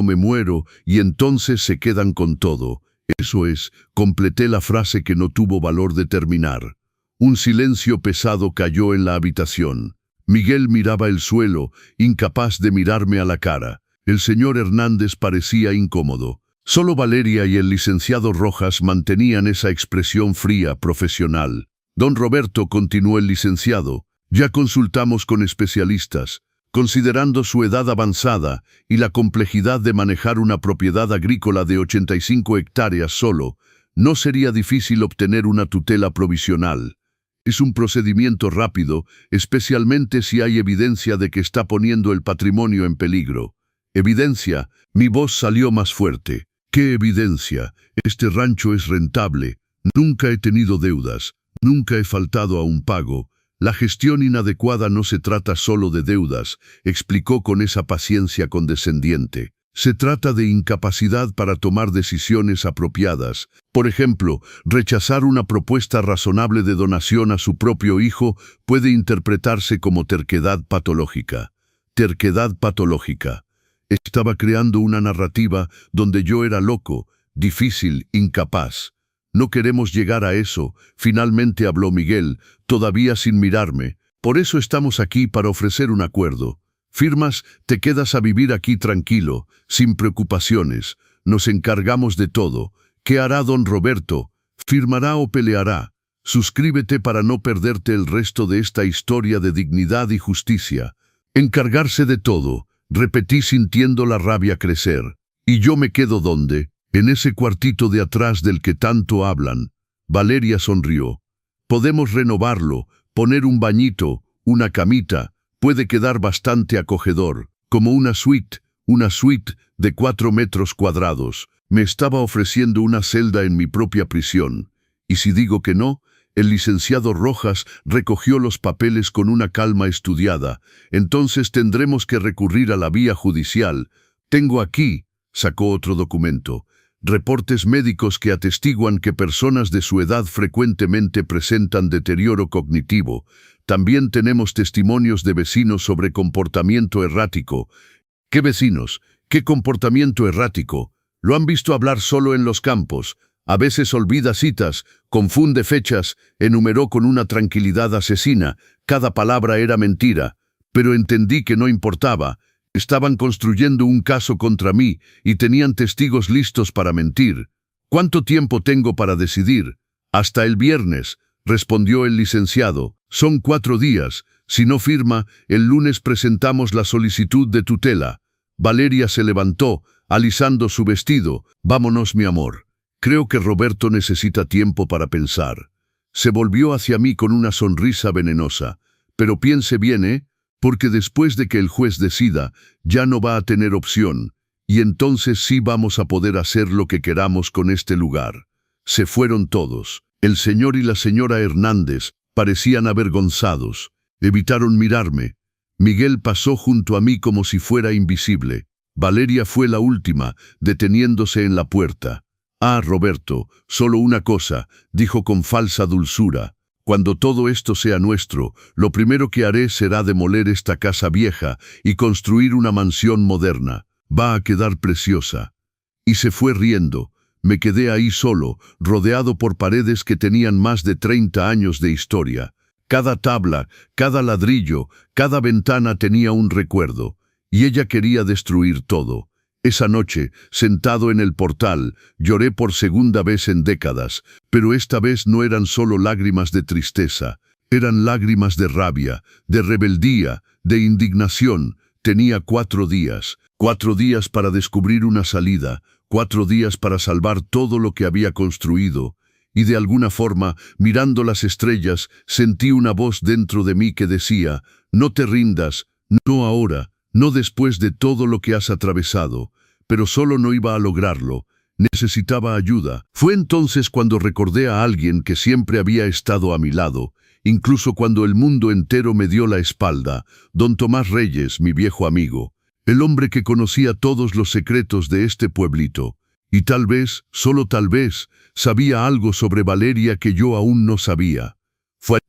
me muero y entonces se quedan con todo». «Eso es», completé la frase que no tuvo valor de terminar. Un silencio pesado cayó en la habitación. Miguel miraba el suelo, incapaz de mirarme a la cara. El señor Hernández parecía incómodo. Solo Valeria y el licenciado Rojas mantenían esa expresión fría, profesional. «Don Roberto», continuó el licenciado, «ya consultamos con especialistas. Considerando su edad avanzada y la complejidad de manejar una propiedad agrícola de 85 hectáreas solo, no sería difícil obtener una tutela provisional. Es un procedimiento rápido, especialmente si hay evidencia de que está poniendo el patrimonio en peligro». «¿Evidencia?». Mi voz salió más fuerte. «¿Qué evidencia? Este rancho es rentable. Nunca he tenido deudas. Nunca he faltado a un pago. La gestión inadecuada no se trata solo de deudas», explicó con esa paciencia condescendiente. «Se trata de incapacidad para tomar decisiones apropiadas. Por ejemplo, rechazar una propuesta razonable de donación a su propio hijo puede interpretarse como terquedad patológica». Terquedad patológica. Estaba creando una narrativa donde yo era loco, difícil, incapaz. «No queremos llegar a eso», finalmente habló Miguel, todavía sin mirarme. Por eso estamos aquí, para ofrecer un acuerdo. Firmas, te quedas a vivir aquí tranquilo, sin preocupaciones. Nos encargamos de todo. ¿Qué hará don Roberto? ¿Firmará o peleará? Suscríbete para no perderte el resto de esta historia de dignidad y justicia. Encargarse de todo, repetí sintiendo la rabia crecer. ¿Y yo me quedo dónde? En ese cuartito de atrás del que tanto hablan. Valeria sonrió. Podemos renovarlo, poner un bañito, una camita. Puede quedar bastante acogedor, como una suite de 4 metros cuadrados. Me estaba ofreciendo una celda en mi propia prisión. Y si digo que no, el licenciado Rojas recogió los papeles con una calma estudiada. Entonces tendremos que recurrir a la vía judicial. Tengo aquí, sacó otro documento, reportes médicos que atestiguan que personas de su edad frecuentemente presentan deterioro cognitivo. También tenemos testimonios de vecinos sobre comportamiento errático. ¿Qué vecinos? ¿Qué comportamiento errático? Lo han visto hablar solo en los campos. A veces olvida citas, confunde fechas, enumeró con una tranquilidad asesina. Cada palabra era mentira. Pero entendí que no importaba. Estaban construyendo un caso contra mí y tenían testigos listos para mentir. ¿Cuánto tiempo tengo para decidir? Hasta el viernes, respondió el licenciado. Son 4 días. Si no firma, el lunes presentamos la solicitud de tutela. Valeria se levantó, alisando su vestido. Vámonos, mi amor. Creo que Roberto necesita tiempo para pensar. Se volvió hacia mí con una sonrisa venenosa. Pero piense bien, porque después de que el juez decida, ya no va a tener opción. Y entonces sí vamos a poder hacer lo que queramos con este lugar. Se fueron todos. El señor y la señora Hernández parecían avergonzados. Evitaron mirarme. Miguel pasó junto a mí como si fuera invisible. Valeria fue la última, deteniéndose en la puerta. Ah, Roberto, solo una cosa, dijo con falsa dulzura. Cuando todo esto sea nuestro, lo primero que haré será demoler esta casa vieja y construir una mansión moderna. Va a quedar preciosa. Y se fue riendo. Me quedé ahí solo, rodeado por paredes que tenían más de 30 años de historia. Cada tabla, cada ladrillo, cada ventana tenía un recuerdo. Y ella quería destruir todo. Esa noche, sentado en el portal, lloré por segunda vez en décadas, pero esta vez no eran solo lágrimas de tristeza, eran lágrimas de rabia, de rebeldía, de indignación. Tenía 4 días, 4 días para descubrir una salida, 4 días para salvar todo lo que había construido. Y de alguna forma, mirando las estrellas, sentí una voz dentro de mí que decía, no te rindas, no ahora, no después de todo lo que has atravesado, pero solo no iba a lograrlo. Necesitaba ayuda. Fue entonces cuando recordé a alguien que siempre había estado a mi lado, incluso cuando el mundo entero me dio la espalda, don Tomás Reyes, mi viejo amigo, el hombre que conocía todos los secretos de este pueblito. Y tal vez, solo tal vez, sabía algo sobre Valeria que yo aún no sabía.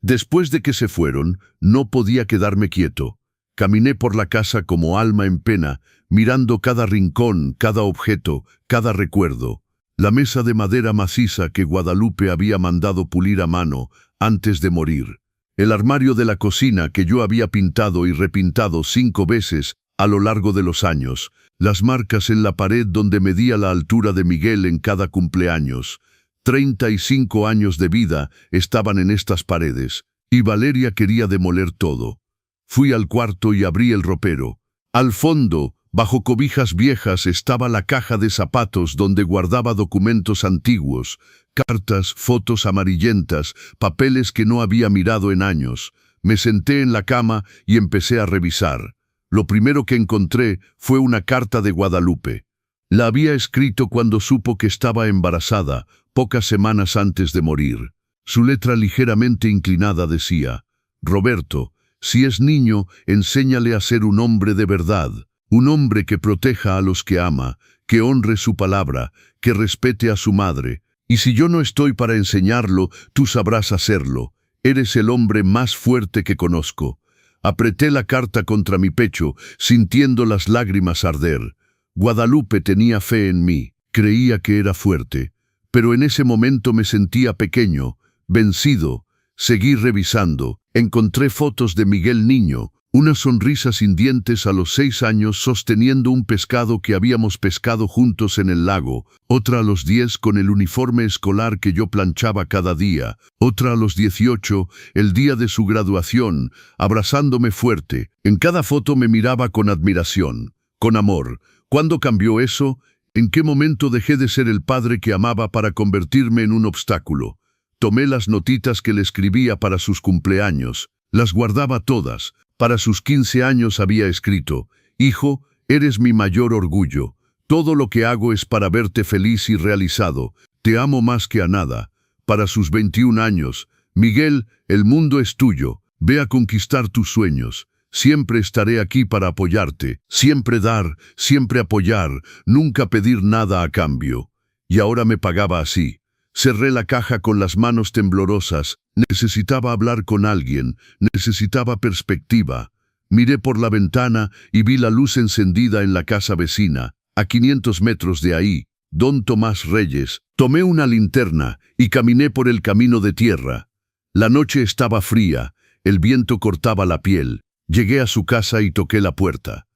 Después de que se fueron, no podía quedarme quieto. Caminé por la casa como alma en pena, mirando cada rincón, cada objeto, cada recuerdo. La mesa de madera maciza que Guadalupe había mandado pulir a mano antes de morir. El armario de la cocina que yo había pintado y repintado 5 veces a lo largo de los años. Las marcas en la pared donde medía la altura de Miguel en cada cumpleaños. 35 años de vida estaban en estas paredes, y Valeria quería demoler todo. Fui al cuarto y abrí el ropero. Al fondo, bajo cobijas viejas, estaba la caja de zapatos donde guardaba documentos antiguos, cartas, fotos amarillentas, papeles que no había mirado en años. Me senté en la cama y empecé a revisar. Lo primero que encontré fue una carta de Guadalupe. La había escrito cuando supo que estaba embarazada, pocas semanas antes de morir. Su letra ligeramente inclinada decía, Roberto, si es niño, enséñale a ser un hombre de verdad, un hombre que proteja a los que ama, que honre su palabra, que respete a su madre. Y si yo no estoy para enseñarlo, tú sabrás hacerlo. Eres el hombre más fuerte que conozco. Apreté la carta contra mi pecho, sintiendo las lágrimas arder. Guadalupe tenía fe en mí, creía que era fuerte. Pero en ese momento me sentía pequeño, vencido. Seguí revisando, Encontré fotos de Miguel niño, una sonrisa sin dientes a los 6 años sosteniendo un pescado que habíamos pescado juntos en el lago, otra a los 10 con el uniforme escolar que yo planchaba cada día, otra a los 18, el día de su graduación, abrazándome fuerte. En cada foto me miraba con admiración, con amor. ¿Cuándo cambió eso? ¿En qué momento dejé de ser el padre que amaba para convertirme en un obstáculo? Tomé las notitas que le escribía para sus cumpleaños, las guardaba todas. Para sus 15 años había escrito: «Hijo, eres mi mayor orgullo. Todo lo que hago es para verte feliz y realizado. Te amo más que a nada». Para sus 21 años: «Miguel, el mundo es tuyo. Ve a conquistar tus sueños. Siempre estaré aquí para apoyarte. Siempre dar, siempre apoyar, nunca pedir nada a cambio». Y ahora me pagaba así. Cerré la caja con las manos temblorosas. Necesitaba hablar con alguien, necesitaba perspectiva. Miré por la ventana y vi la luz encendida en la casa vecina, a 500 metros de ahí, Don Tomás Reyes. Tomé una linterna y caminé por el camino de tierra. La noche estaba fría, el viento cortaba la piel. Llegué a su casa y toqué la puerta.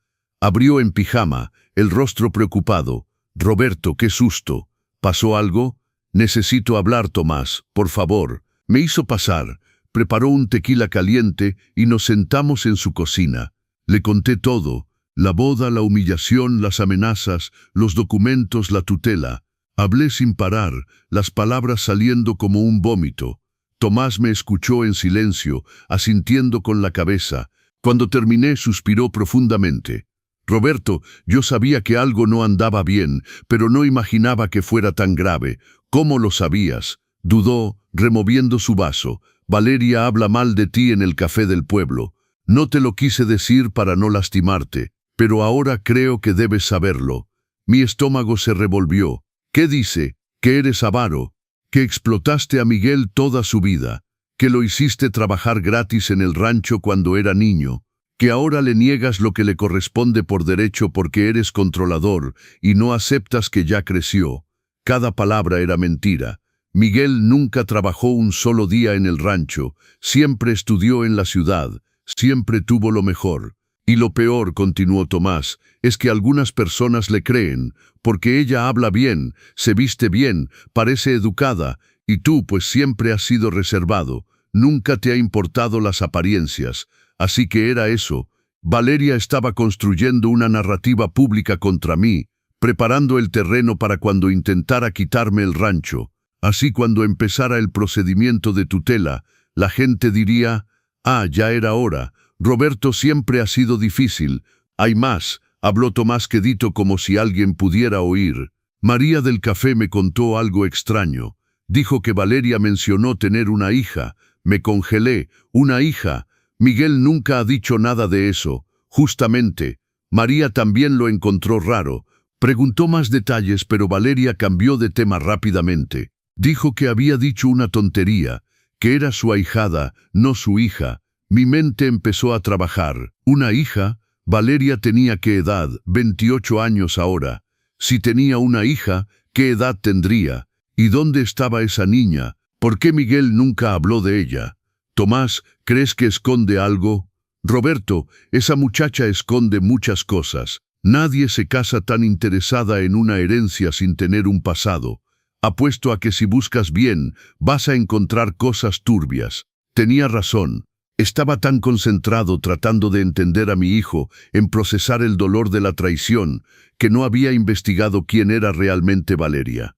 Abrió en pijama, el rostro preocupado. «Roberto, qué susto. ¿Pasó algo?» «Necesito hablar, Tomás, por favor». Me hizo pasar, preparó un tequila caliente y nos sentamos en su cocina. Le conté todo: la boda, la humillación, las amenazas, los documentos, la tutela. Hablé sin parar, las palabras saliendo como un vómito. Tomás me escuchó en silencio, asintiendo con la cabeza. Cuando terminé, suspiró profundamente. «Roberto, yo sabía que algo no andaba bien, pero no imaginaba que fuera tan grave». «¿Cómo lo sabías?». Dudó, removiendo su vaso. «Valeria habla mal de ti en el café del pueblo. No te lo quise decir para no lastimarte, pero ahora creo que debes saberlo». Mi estómago se revolvió. «¿Qué dice? ¿Que eres avaro? ¿Que explotaste a Miguel toda su vida? ¿Que lo hiciste trabajar gratis en el rancho cuando era niño? ¿Que ahora le niegas lo que le corresponde por derecho porque eres controlador y no aceptas que ya creció?» Cada palabra era mentira. Miguel nunca trabajó un solo día en el rancho, siempre estudió en la ciudad, siempre tuvo lo mejor. «Y lo peor», continuó Tomás, «es que algunas personas le creen, porque ella habla bien, se viste bien, parece educada, y tú pues siempre has sido reservado, nunca te ha importado las apariencias». Así que era eso. Valeria estaba construyendo una narrativa pública contra mí, preparando el terreno para cuando intentara quitarme el rancho. Así cuando empezara el procedimiento de tutela, la gente diría: «Ah, ya era hora. Roberto siempre ha sido difícil». «Hay más», habló Tomás quedito como si alguien pudiera oír. «María del café me contó algo extraño. Dijo que Valeria mencionó tener una hija». Me congelé. «¿Una hija? Miguel nunca ha dicho nada de eso». «Justamente. María también lo encontró raro». Preguntó más detalles, pero Valeria cambió de tema rápidamente. Dijo que había dicho una tontería, que era su ahijada, no su hija. Mi mente empezó a trabajar. ¿Una hija? Valeria tenía ¿qué edad? 28 años ahora. Si tenía una hija, ¿qué edad tendría? ¿Y dónde estaba esa niña? ¿Por qué Miguel nunca habló de ella? «Tomás, ¿crees que esconde algo?» «Roberto, esa muchacha esconde muchas cosas. Nadie se casa tan interesada en una herencia sin tener un pasado. Apuesto a que si buscas bien, vas a encontrar cosas turbias». Tenía razón. Estaba tan concentrado tratando de entender a mi hijo, en procesar el dolor de la traición, que no había investigado quién era realmente Valeria.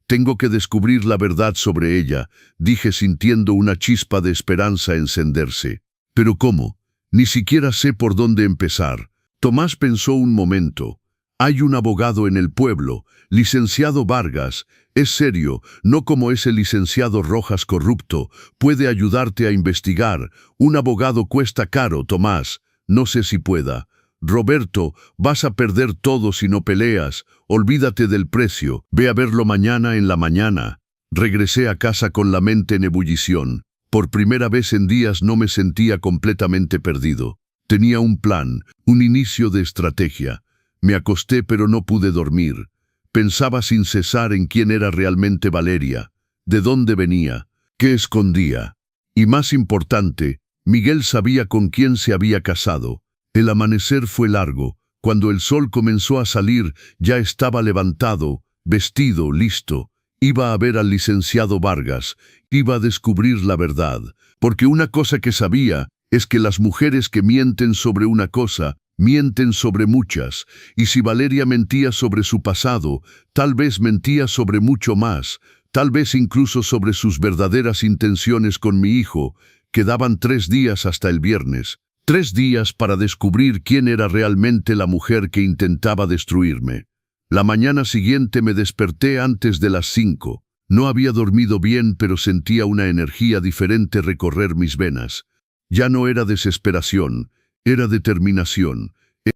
«Tengo que descubrir la verdad sobre ella», dije sintiendo una chispa de esperanza encenderse. «¿Pero cómo? Ni siquiera sé por dónde empezar». Tomás pensó un momento. «Hay un abogado en el pueblo, licenciado Vargas. Es serio, no como ese licenciado Rojas corrupto. Puede ayudarte a investigar. Un abogado cuesta caro, Tomás. No sé si pueda». «Roberto, vas a perder todo si no peleas. Olvídate del precio. Ve a verlo mañana en la mañana». Regresé a casa con la mente en ebullición. Por primera vez en días no me sentía completamente perdido. Tenía un plan, un inicio de estrategia. Me acosté pero no pude dormir. Pensaba sin cesar en quién era realmente Valeria, de dónde venía, qué escondía. Y más importante, Miguel sabía con quién se había casado. El amanecer fue largo. Cuando el sol comenzó a salir, ya estaba levantado, vestido, listo. Iba a ver al licenciado Vargas, iba a descubrir la verdad. Porque una cosa que sabía es que las mujeres que mienten sobre una cosa, mienten sobre muchas. Y si Valeria mentía sobre su pasado, tal vez mentía sobre mucho más. Tal vez incluso sobre sus verdaderas intenciones con mi hijo. Quedaban 3 días hasta el viernes. 3 días para descubrir quién era realmente la mujer que intentaba destruirme. La mañana siguiente me desperté antes de las 5. No había dormido bien, pero sentía una energía diferente recorrer mis venas. Ya no era desesperación, era determinación.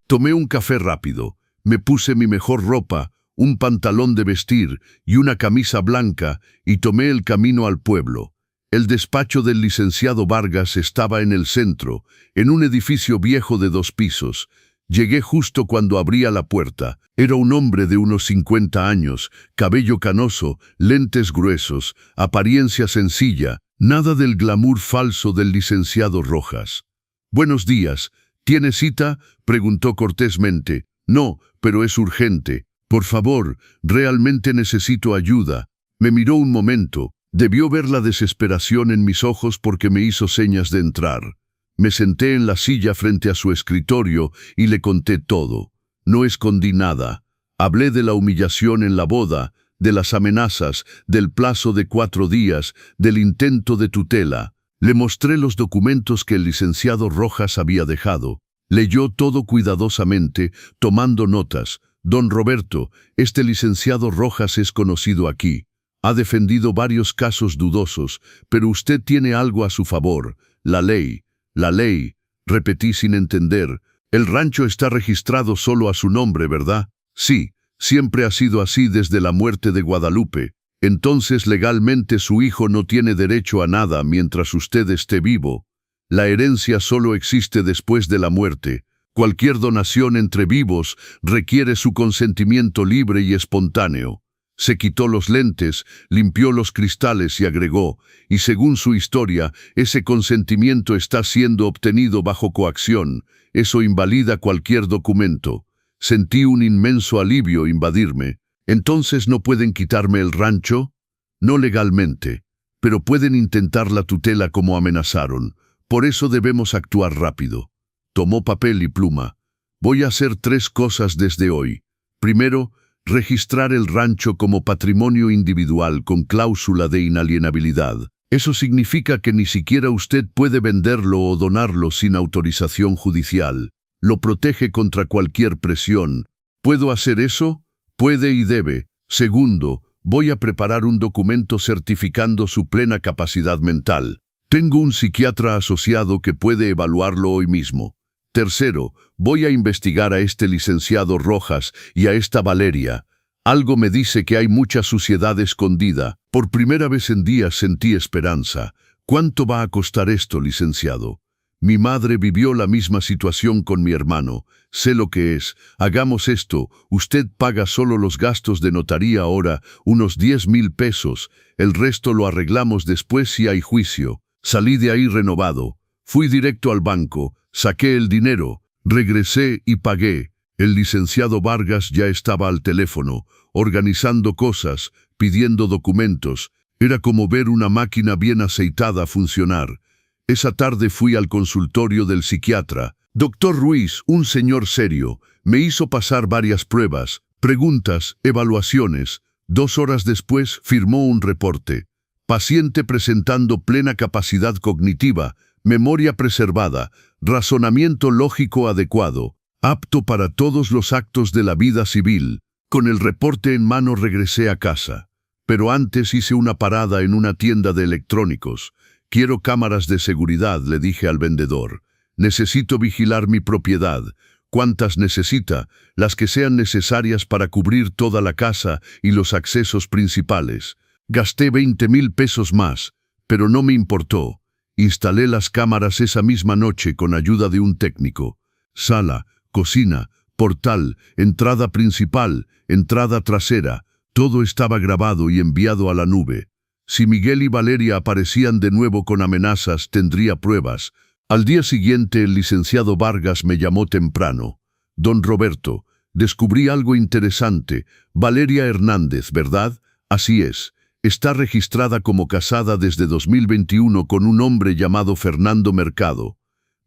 Tomé un café rápido, me puse mi mejor ropa, un pantalón de vestir y una camisa blanca, y tomé el camino al pueblo. El despacho del licenciado Vargas estaba en el centro, en un edificio viejo de 2 pisos. Llegué justo cuando abría la puerta. Era un hombre de unos 50 años, cabello canoso, lentes gruesos, apariencia sencilla, nada del glamour falso del licenciado Rojas. «Buenos días. ¿Tiene cita?», preguntó cortésmente. «No, pero es urgente. Por favor, realmente necesito ayuda». Me miró un momento. Debió ver la desesperación en mis ojos porque me hizo señas de entrar. Me senté en la silla frente a su escritorio y le conté todo. No escondí nada. Hablé de la humillación en la boda, de las amenazas, del plazo de 4 días, del intento de tutela. Le mostré los documentos que el licenciado Rojas había dejado. Leyó todo cuidadosamente, tomando notas. «Don Roberto, este licenciado Rojas es conocido aquí. Ha defendido varios casos dudosos, pero usted tiene algo a su favor. La ley, repetí sin entender. El rancho está registrado solo a su nombre, ¿verdad? Sí, siempre ha sido así desde la muerte de Guadalupe. Entonces legalmente su hijo no tiene derecho a nada mientras usted esté vivo. La herencia solo existe después de la muerte. Cualquier donación entre vivos requiere su consentimiento libre y espontáneo». Se quitó los lentes, limpió los cristales y agregó, «Y según su historia, ese consentimiento está siendo obtenido bajo coacción. Eso invalida cualquier documento». Sentí un inmenso alivio invadirme. «¿Entonces no pueden quitarme el rancho?» «No legalmente, pero pueden intentar la tutela como amenazaron. Por eso debemos actuar rápido». Tomó papel y pluma. «Voy a hacer 3 cosas desde hoy. Primero, registrar el rancho como patrimonio individual con cláusula de inalienabilidad. Eso significa que ni siquiera usted puede venderlo o donarlo sin autorización judicial. Lo protege contra cualquier presión. ¿Puedo hacer eso? Puede y debe. Segundo, voy a preparar un documento certificando su plena capacidad mental. Tengo un psiquiatra asociado que puede evaluarlo hoy mismo. Tercero, voy a investigar a este licenciado Rojas y a esta Valeria. Algo me dice que hay mucha suciedad escondida. Por primera vez en días sentí esperanza. ¿Cuánto va a costar esto, licenciado? Mi madre vivió la misma situación con mi hermano. Sé lo que es. Hagamos esto. Usted paga solo los gastos de notaría ahora, unos 10,000 pesos. El resto lo arreglamos después si hay juicio. Salí de ahí renovado. Fui directo al banco. Saqué el dinero, regresé y pagué. El licenciado Vargas ya estaba al teléfono, organizando cosas, pidiendo documentos. Era como ver una máquina bien aceitada funcionar. Esa tarde fui al consultorio del psiquiatra. Doctor Ruiz, un señor serio, me hizo pasar varias pruebas, preguntas, evaluaciones. 2 horas después firmó un reporte. Paciente presentando plena capacidad cognitiva, memoria preservada, razonamiento lógico adecuado, apto para todos los actos de la vida civil. Con el reporte en mano regresé a casa. Pero antes hice una parada en una tienda de electrónicos. «Quiero cámaras de seguridad», le dije al vendedor. «Necesito vigilar mi propiedad». «¿Cuántas necesita?». «Las que sean necesarias para cubrir toda la casa y los accesos principales». Gasté 20,000 pesos más, pero no me importó. Instalé las cámaras esa misma noche con ayuda de un técnico. Sala, cocina, portal, entrada principal, entrada trasera, todo estaba grabado y enviado a la nube. Si Miguel y Valeria aparecían de nuevo con amenazas, tendría pruebas. Al día siguiente el licenciado Vargas me llamó temprano. Don Roberto, descubrí algo interesante. Valeria Hernández, ¿verdad? Así es. Está registrada como casada desde 2021 con un hombre llamado Fernando Mercado.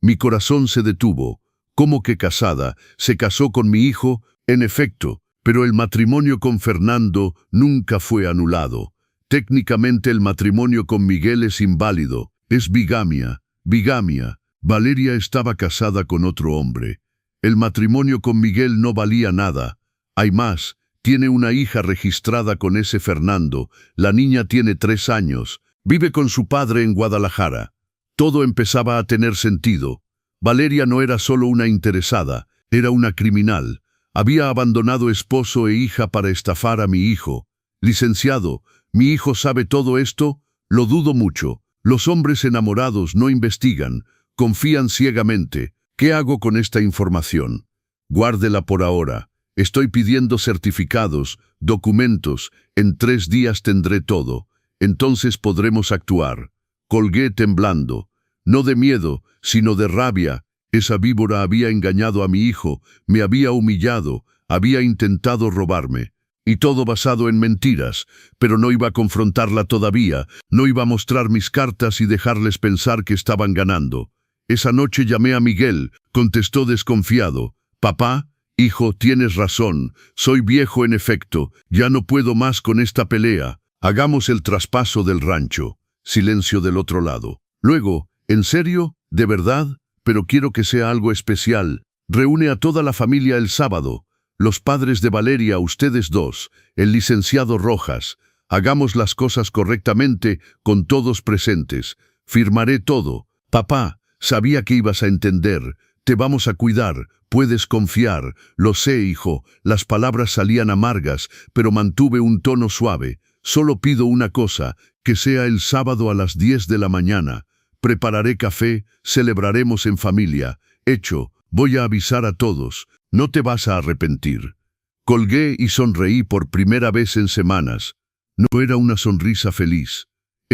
Mi corazón se detuvo. ¿Cómo que casada? ¿Se casó con mi hijo? En efecto, pero el matrimonio con Fernando nunca fue anulado. Técnicamente el matrimonio con Miguel es inválido. Es bigamia. Bigamia. Valeria estaba casada con otro hombre. El matrimonio con Miguel no valía nada. Hay más. Tiene una hija registrada con ese Fernando. La niña tiene 3 años. Vive con su padre en Guadalajara. Todo empezaba a tener sentido. Valeria no era solo una interesada, era una criminal. Había abandonado esposo e hija para estafar a mi hijo. Licenciado, ¿mi hijo sabe todo esto? Lo dudo mucho. Los hombres enamorados no investigan, confían ciegamente. ¿Qué hago con esta información? Guárdela por ahora. Estoy pidiendo certificados, documentos. En 3 días tendré todo. Entonces podremos actuar. Colgué temblando. No de miedo, sino de rabia. Esa víbora había engañado a mi hijo, me había humillado, había intentado robarme. Y todo basado en mentiras, pero no iba a confrontarla todavía, no iba a mostrar mis cartas y dejarles pensar que estaban ganando. Esa noche llamé a Miguel, contestó desconfiado. Papá, hijo, tienes razón, soy viejo en efecto, ya no puedo más con esta pelea. Hagamos el traspaso del rancho. Silencio del otro lado. Luego, ¿en serio? ¿De verdad? Pero quiero que sea algo especial. Reúne a toda la familia el sábado. Los padres de Valeria, ustedes dos, el licenciado Rojas. Hagamos las cosas correctamente, con todos presentes. Firmaré todo. Papá, sabía que ibas a entender. Te vamos a cuidar. Puedes confiar. Lo sé, hijo. Las palabras salían amargas, pero mantuve un tono suave. Solo pido una cosa, que sea el sábado a las 10 de la mañana. Prepararé café, celebraremos en familia. Hecho, voy a avisar a todos. No te vas a arrepentir. Colgué y sonreí por primera vez en semanas. No era una sonrisa feliz.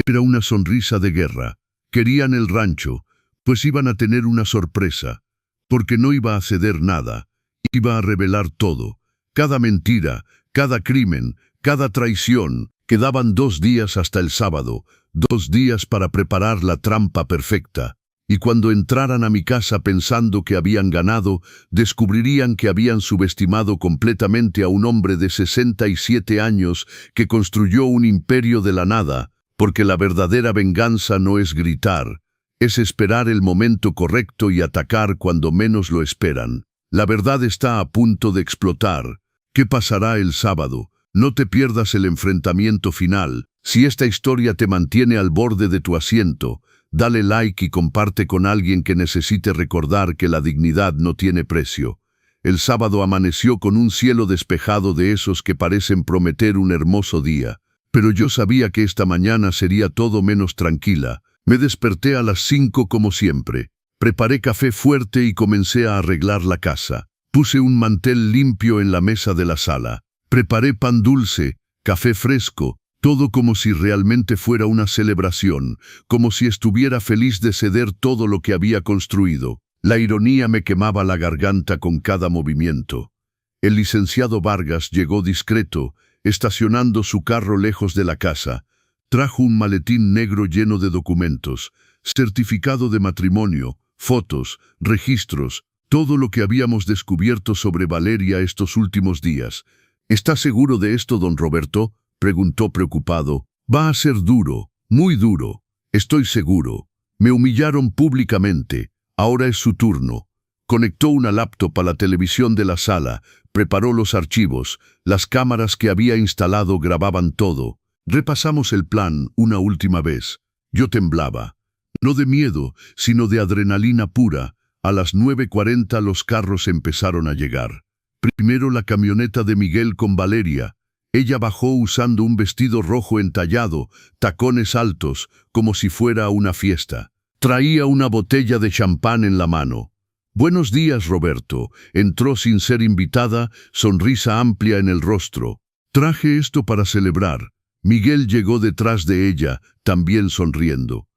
Era una sonrisa de guerra. Querían el rancho, pues iban a tener una sorpresa. Porque no iba a ceder nada. Iba a revelar todo. Cada mentira, cada crimen, cada traición. Quedaban 2 días hasta el sábado. 2 días para preparar la trampa perfecta. Y cuando entraran a mi casa pensando que habían ganado, descubrirían que habían subestimado completamente a un hombre de 67 años que construyó un imperio de la nada, porque la verdadera venganza no es gritar, es esperar el momento correcto y atacar cuando menos lo esperan. La verdad está a punto de explotar. ¿Qué pasará el sábado? No te pierdas el enfrentamiento final. Si esta historia te mantiene al borde de tu asiento, dale like y comparte con alguien que necesite recordar que la dignidad no tiene precio. El sábado amaneció con un cielo despejado de esos que parecen prometer un hermoso día. Pero yo sabía que esta mañana sería todo menos tranquila. Me desperté a las 5 como siempre. Preparé café fuerte y comencé a arreglar la casa. Puse un mantel limpio en la mesa de la sala. Preparé pan dulce, café fresco, todo como si realmente fuera una celebración, como si estuviera feliz de ceder todo lo que había construido. La ironía me quemaba la garganta con cada movimiento. El licenciado Vargas llegó discreto, estacionando su carro lejos de la casa. Trajo un maletín negro lleno de documentos, certificado de matrimonio, fotos, registros, todo lo que habíamos descubierto sobre Valeria estos últimos días. ¿Está seguro de esto, don Roberto?, preguntó preocupado. Va a ser duro, muy duro. Estoy seguro. Me humillaron públicamente. Ahora es su turno. Conectó una laptop a la televisión de la sala, preparó los archivos, las cámaras que había instalado grababan todo. Repasamos el plan una última vez. Yo temblaba. No de miedo, sino de adrenalina pura. A las 9:40 los carros empezaron a llegar. Primero la camioneta de Miguel con Valeria. Ella bajó usando un vestido rojo entallado, tacones altos, como si fuera una fiesta. Traía una botella de champán en la mano. Buenos días, Roberto. Entró sin ser invitada, sonrisa amplia en el rostro. Traje esto para celebrar. Miguel llegó detrás de ella, también sonriendo.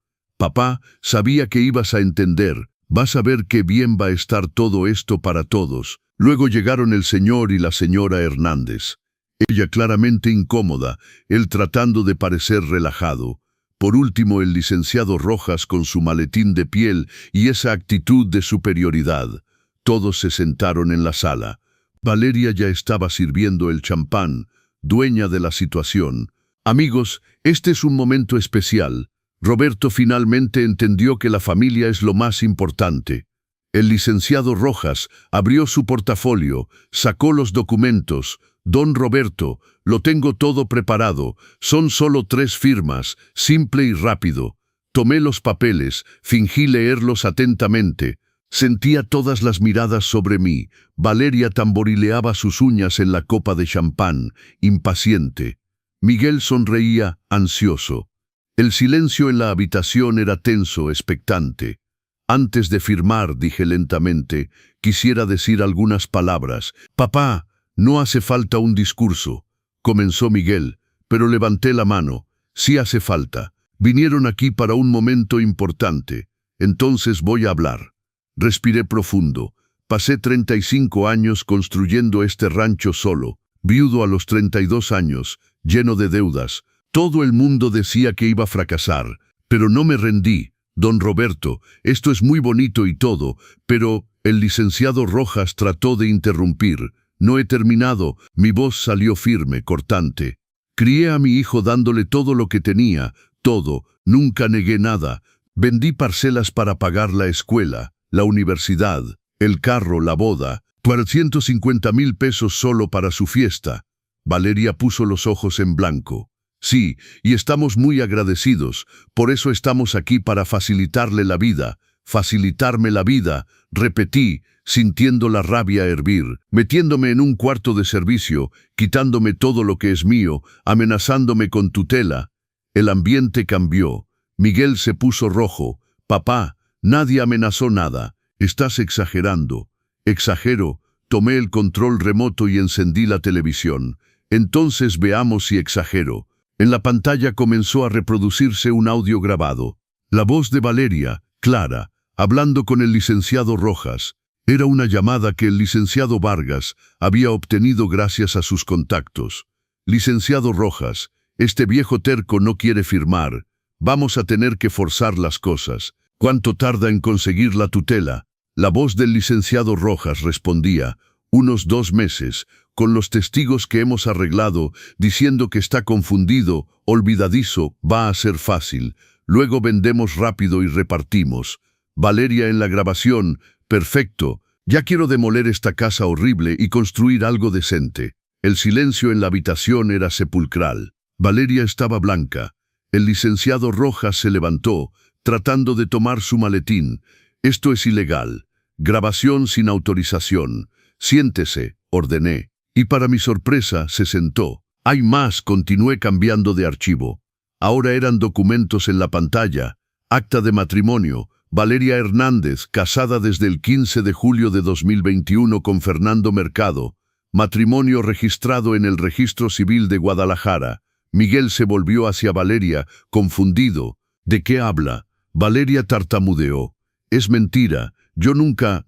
Papá, sabía que ibas a entender. Vas a ver qué bien va a estar todo esto para todos. Luego llegaron el señor y la señora Hernández. Ella claramente incómoda, él tratando de parecer relajado. Por último, el licenciado Rojas con su maletín de piel y esa actitud de superioridad. Todos se sentaron en la sala. Valeria ya estaba sirviendo el champán, dueña de la situación. Amigos, este es un momento especial. Roberto finalmente entendió que la familia es lo más importante. El licenciado Rojas abrió su portafolio, sacó los documentos. Don Roberto, lo tengo todo preparado. Son solo 3 firmas, simple y rápido. Tomé los papeles, fingí leerlos atentamente. Sentía todas las miradas sobre mí. Valeria tamborileaba sus uñas en la copa de champán, impaciente. Miguel sonreía, ansioso. El silencio en la habitación era tenso, expectante. Antes de firmar, dije lentamente, quisiera decir algunas palabras. Papá, no hace falta un discurso, comenzó Miguel, pero levanté la mano. Sí hace falta. Vinieron aquí para un momento importante. Entonces voy a hablar. Respiré profundo. Pasé 35 años construyendo este rancho solo, viudo a los 32 años, lleno de deudas. Todo el mundo decía que iba a fracasar, pero no me rendí. Don Roberto, esto es muy bonito y todo, pero el licenciado Rojas trató de interrumpir. No he terminado. Mi voz salió firme, cortante. Crié a mi hijo dándole todo lo que tenía, todo, nunca negué nada. Vendí parcelas para pagar la escuela, la universidad, el carro, la boda, 450,000 pesos solo para su fiesta. Valeria puso los ojos en blanco. Sí, y estamos muy agradecidos, por eso estamos aquí para facilitarle la vida, facilitarme la vida, repetí, sintiendo la rabia hervir, metiéndome en un cuarto de servicio, quitándome todo lo que es mío, amenazándome con tutela. El ambiente cambió. Miguel se puso rojo. Papá, nadie amenazó nada. Estás exagerando. Exagero. Tomé el control remoto y encendí la televisión. Entonces veamos si exagero. En la pantalla comenzó a reproducirse un audio grabado. La voz de Valeria, clara, hablando con el licenciado Rojas. Era una llamada que el licenciado Vargas había obtenido gracias a sus contactos. Licenciado Rojas, este viejo terco no quiere firmar. Vamos a tener que forzar las cosas. ¿Cuánto tarda en conseguir la tutela? La voz del licenciado Rojas respondía, unos 2 meses, con los testigos que hemos arreglado, diciendo que está confundido, olvidadizo, va a ser fácil. Luego vendemos rápido y repartimos. Valeria en la grabación, perfecto. Ya quiero demoler esta casa horrible y construir algo decente. El silencio en la habitación era sepulcral. Valeria estaba blanca. El licenciado Rojas se levantó, tratando de tomar su maletín. Esto es ilegal. Grabación sin autorización. Siéntese, ordené. Y para mi sorpresa, se sentó. Hay más, continué cambiando de archivo. Ahora eran documentos en la pantalla. Acta de matrimonio. Valeria Hernández, casada desde el 15 de julio de 2021 con Fernando Mercado. Matrimonio registrado en el Registro Civil de Guadalajara. Miguel se volvió hacia Valeria, confundido. ¿De qué habla? Valeria tartamudeó. Es mentira. Yo nunca.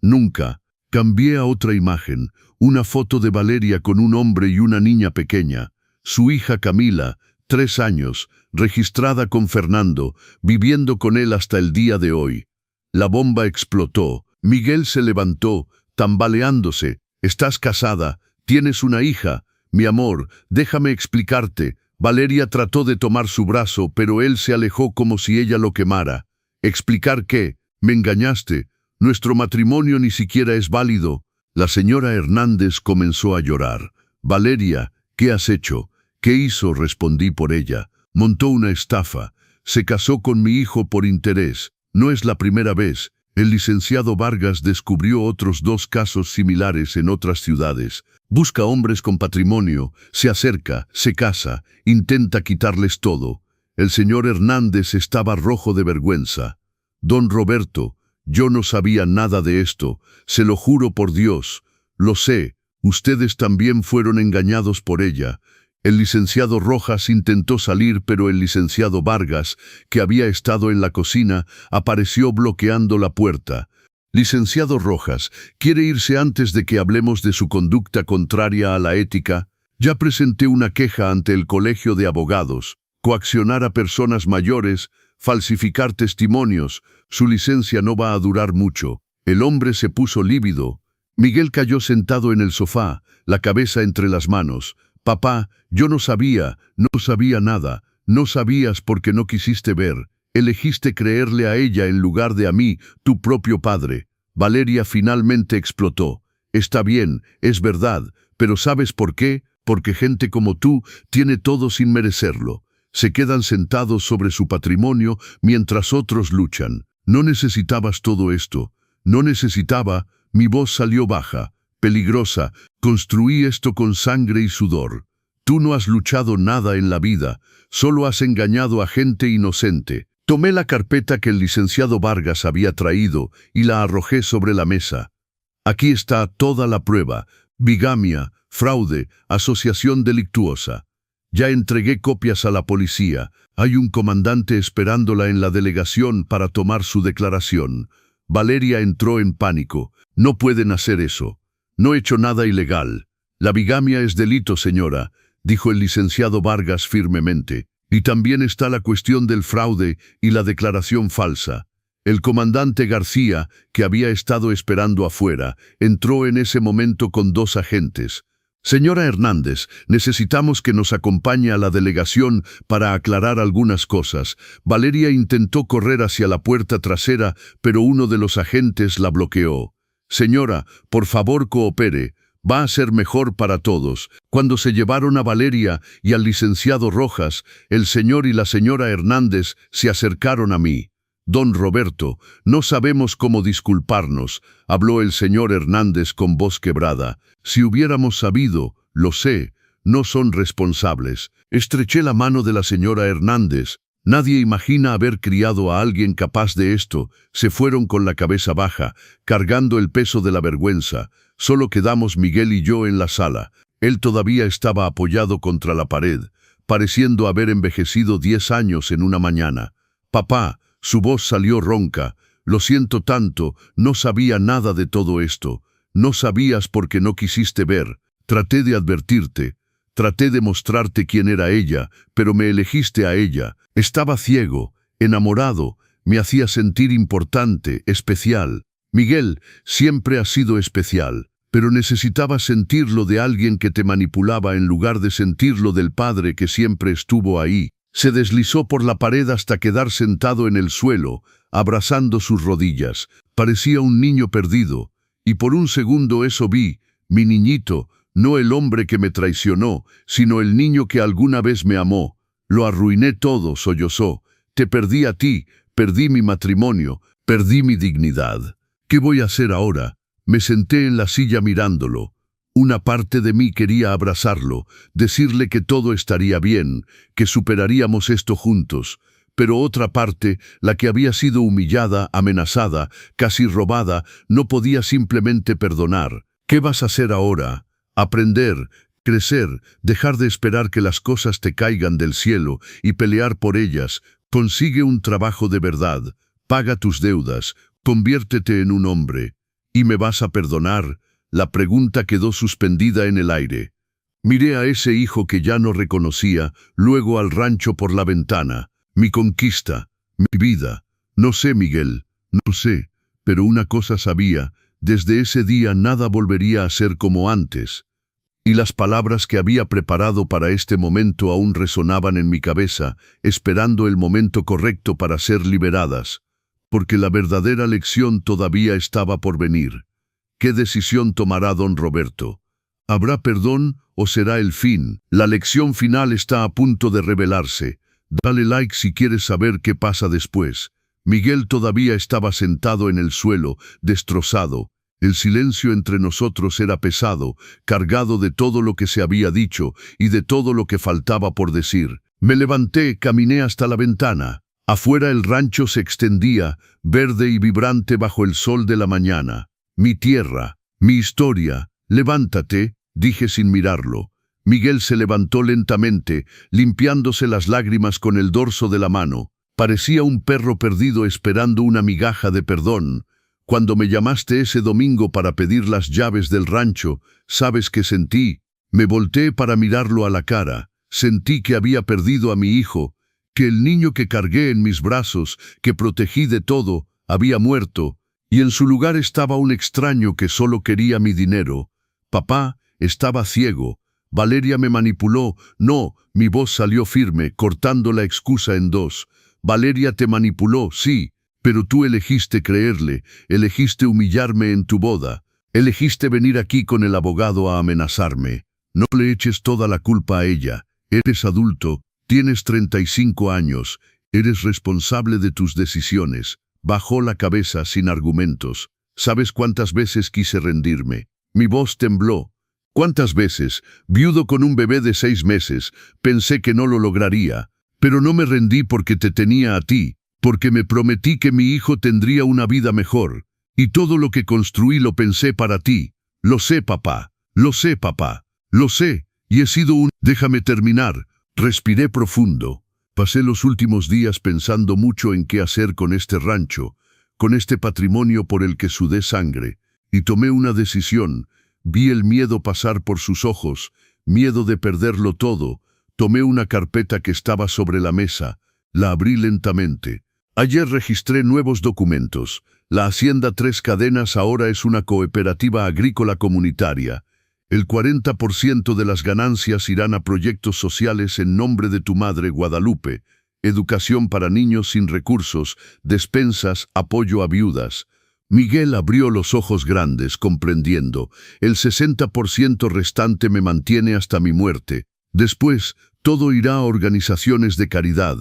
Cambié a otra imagen. Una foto de Valeria con un hombre y una niña pequeña. Su hija Camila, 3 años, registrada con Fernando, viviendo con él hasta el día de hoy. La bomba explotó. Miguel se levantó, tambaleándose. Estás casada, tienes una hija. Mi amor, déjame explicarte. Valeria trató de tomar su brazo, pero él se alejó como si ella lo quemara. ¿Explicar qué? Me engañaste. Nuestro matrimonio ni siquiera es válido. La señora Hernández comenzó a llorar. Valeria, ¿qué has hecho? ¿Qué hizo? Respondí por ella. Montó una estafa. Se casó con mi hijo por interés. No es la primera vez. El licenciado Vargas descubrió otros 2 casos similares en otras ciudades. Busca hombres con patrimonio, se acerca, se casa, intenta quitarles todo. El señor Hernández estaba rojo de vergüenza. Don Roberto, yo no sabía nada de esto, se lo juro por Dios. Lo sé, ustedes también fueron engañados por ella. El licenciado Rojas intentó salir, pero el licenciado Vargas, que había estado en la cocina, apareció bloqueando la puerta. Licenciado Rojas, ¿quiere irse antes de que hablemos de su conducta contraria a la ética? Ya presenté una queja ante el Colegio de Abogados. Coaccionar a personas mayores, falsificar testimonios, su licencia no va a durar mucho. El hombre se puso lívido. Miguel cayó sentado en el sofá, la cabeza entre las manos. Papá, yo no sabía nada. No sabías porque no quisiste ver. Elegiste creerle a ella en lugar de a mí, tu propio padre. Valeria finalmente explotó. Está bien, es verdad, pero ¿sabes por qué? Porque gente como tú tiene todo sin merecerlo. Se quedan sentados sobre su patrimonio mientras otros luchan. No necesitabas todo esto. No necesitaba. Mi voz salió baja, peligrosa. Construí esto con sangre y sudor. Tú no has luchado nada en la vida. Solo has engañado a gente inocente. Tomé la carpeta que el licenciado Vargas había traído y la arrojé sobre la mesa. Aquí está toda la prueba. Bigamia, fraude, asociación delictuosa. Ya entregué copias a la policía. Hay un comandante esperándola en la delegación para tomar su declaración. Valeria entró en pánico. No pueden hacer eso. No he hecho nada ilegal. La bigamia es delito, señora, dijo el licenciado Vargas firmemente. Y también está la cuestión del fraude y la declaración falsa. El comandante García, que había estado esperando afuera, entró en ese momento con 2 agentes. Señora Hernández, necesitamos que nos acompañe a la delegación para aclarar algunas cosas. Valeria intentó correr hacia la puerta trasera, pero uno de los agentes la bloqueó. Señora, por favor coopere. Va a ser mejor para todos. Cuando se llevaron a Valeria y al licenciado Rojas, el señor y la señora Hernández se acercaron a mí. Don Roberto, no sabemos cómo disculparnos, habló el señor Hernández con voz quebrada. Si hubiéramos sabido, lo sé, no son responsables. Estreché la mano de la señora Hernández. Nadie imagina haber criado a alguien capaz de esto. Se fueron con la cabeza baja, cargando el peso de la vergüenza. Solo quedamos Miguel y yo en la sala. Él todavía estaba apoyado contra la pared, pareciendo haber envejecido 10 años en una mañana. Papá, su voz salió ronca. Lo siento tanto, no sabía nada de todo esto. No sabías porque no quisiste ver. Traté de advertirte. Traté de mostrarte quién era ella, pero me elegiste a ella. Estaba ciego, enamorado, me hacía sentir importante, especial. Miguel, siempre has sido especial, pero necesitabas sentirlo de alguien que te manipulaba en lugar de sentirlo del padre que siempre estuvo ahí. Se deslizó por la pared hasta quedar sentado en el suelo, abrazando sus rodillas. Parecía un niño perdido. Y por un segundo eso vi, mi niñito, no el hombre que me traicionó, sino el niño que alguna vez me amó. Lo arruiné todo, sollozó. Te perdí a ti, perdí mi matrimonio, perdí mi dignidad. ¿Qué voy a hacer ahora? Me senté en la silla mirándolo. Una parte de mí quería abrazarlo, decirle que todo estaría bien, que superaríamos esto juntos. Pero otra parte, la que había sido humillada, amenazada, casi robada, no podía simplemente perdonar. ¿Qué vas a hacer ahora? Aprender, crecer, dejar de esperar que las cosas te caigan del cielo y pelear por ellas. Consigue un trabajo de verdad, paga tus deudas, conviértete en un hombre. ¿Y me vas a perdonar? La pregunta quedó suspendida en el aire. Miré a ese hijo que ya no reconocía, luego al rancho por la ventana. Mi conquista, mi vida. No sé, Miguel, no sé, pero una cosa sabía, desde ese día nada volvería a ser como antes. Y las palabras que había preparado para este momento aún resonaban en mi cabeza, esperando el momento correcto para ser liberadas, porque la verdadera lección todavía estaba por venir. ¿Qué decisión tomará don Roberto? ¿Habrá perdón o será el fin? La lección final está a punto de revelarse. Dale like si quieres saber qué pasa después. Miguel todavía estaba sentado en el suelo, destrozado. El silencio entre nosotros era pesado, cargado de todo lo que se había dicho y de todo lo que faltaba por decir. Me levanté, caminé hasta la ventana. Afuera el rancho se extendía, verde y vibrante bajo el sol de la mañana. Mi tierra, mi historia. Levántate, dije sin mirarlo. Miguel se levantó lentamente, limpiándose las lágrimas con el dorso de la mano. Parecía un perro perdido esperando una migaja de perdón. Cuando me llamaste ese domingo para pedir las llaves del rancho, ¿sabes qué sentí? Me volteé para mirarlo a la cara. Sentí que había perdido a mi hijo, que el niño que cargué en mis brazos, que protegí de todo, había muerto, y en su lugar estaba un extraño que solo quería mi dinero. Papá estaba ciego. Valeria me manipuló. No, mi voz salió firme, cortando la excusa en dos. Valeria te manipuló, sí, pero tú elegiste creerle, elegiste humillarme en tu boda, elegiste venir aquí con el abogado a amenazarme. No le eches toda la culpa a ella. Eres adulto, tienes 35 años, eres responsable de tus decisiones. Bajó la cabeza sin argumentos. ¿Sabes cuántas veces quise rendirme? Mi voz tembló. ¿Cuántas veces, viudo con un bebé de 6 meses, pensé que no lo lograría? Pero no me rendí porque te tenía a ti, porque me prometí que mi hijo tendría una vida mejor. Y todo lo que construí lo pensé para ti. Lo sé, papá. Lo sé, papá. Lo sé. Y he sido un... Déjame terminar. Respiré profundo. Pasé los últimos días pensando mucho en qué hacer con este rancho, con este patrimonio por el que sudé sangre, y tomé una decisión. Vi el miedo pasar por sus ojos, miedo de perderlo todo. Tomé una carpeta que estaba sobre la mesa, la abrí lentamente. Ayer registré nuevos documentos. La Hacienda Tres Cadenas ahora es una cooperativa agrícola comunitaria. El 40% de las ganancias irán a proyectos sociales en nombre de tu madre Guadalupe, educación para niños sin recursos, despensas, apoyo a viudas. Miguel abrió los ojos grandes, comprendiendo. El 60% restante me mantiene hasta mi muerte. Después, todo irá a organizaciones de caridad,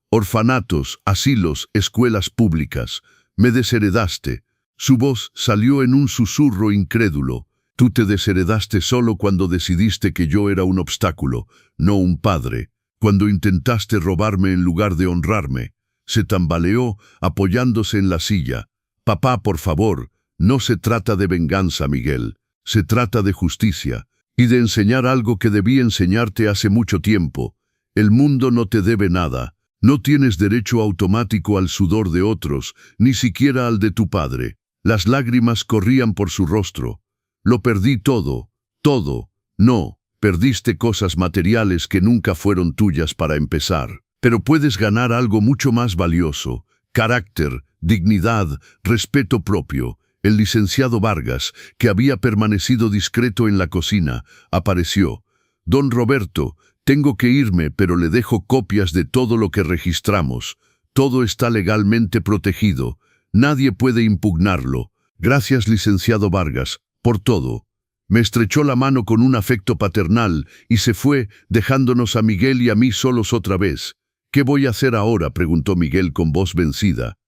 orfanatos, asilos, escuelas públicas. Me desheredaste. Su voz salió en un susurro incrédulo. Tú te desheredaste solo cuando decidiste que yo era un obstáculo, no un padre. Cuando intentaste robarme en lugar de honrarme. Se tambaleó, apoyándose en la silla. Papá, por favor, no se trata de venganza, Miguel. Se trata de justicia. Y de enseñar algo que debí enseñarte hace mucho tiempo. El mundo no te debe nada. No tienes derecho automático al sudor de otros, ni siquiera al de tu padre. Las lágrimas corrían por su rostro. Lo perdí todo, todo. No, perdiste cosas materiales que nunca fueron tuyas para empezar. Pero puedes ganar algo mucho más valioso. Carácter, dignidad, respeto propio. El licenciado Vargas, que había permanecido discreto en la cocina, apareció. Don Roberto, tengo que irme, pero le dejo copias de todo lo que registramos. Todo está legalmente protegido. Nadie puede impugnarlo. Gracias, licenciado Vargas, por todo. Me estrechó la mano con un afecto paternal y se fue, dejándonos a Miguel y a mí solos otra vez. ¿Qué voy a hacer ahora?, preguntó Miguel con voz vencida.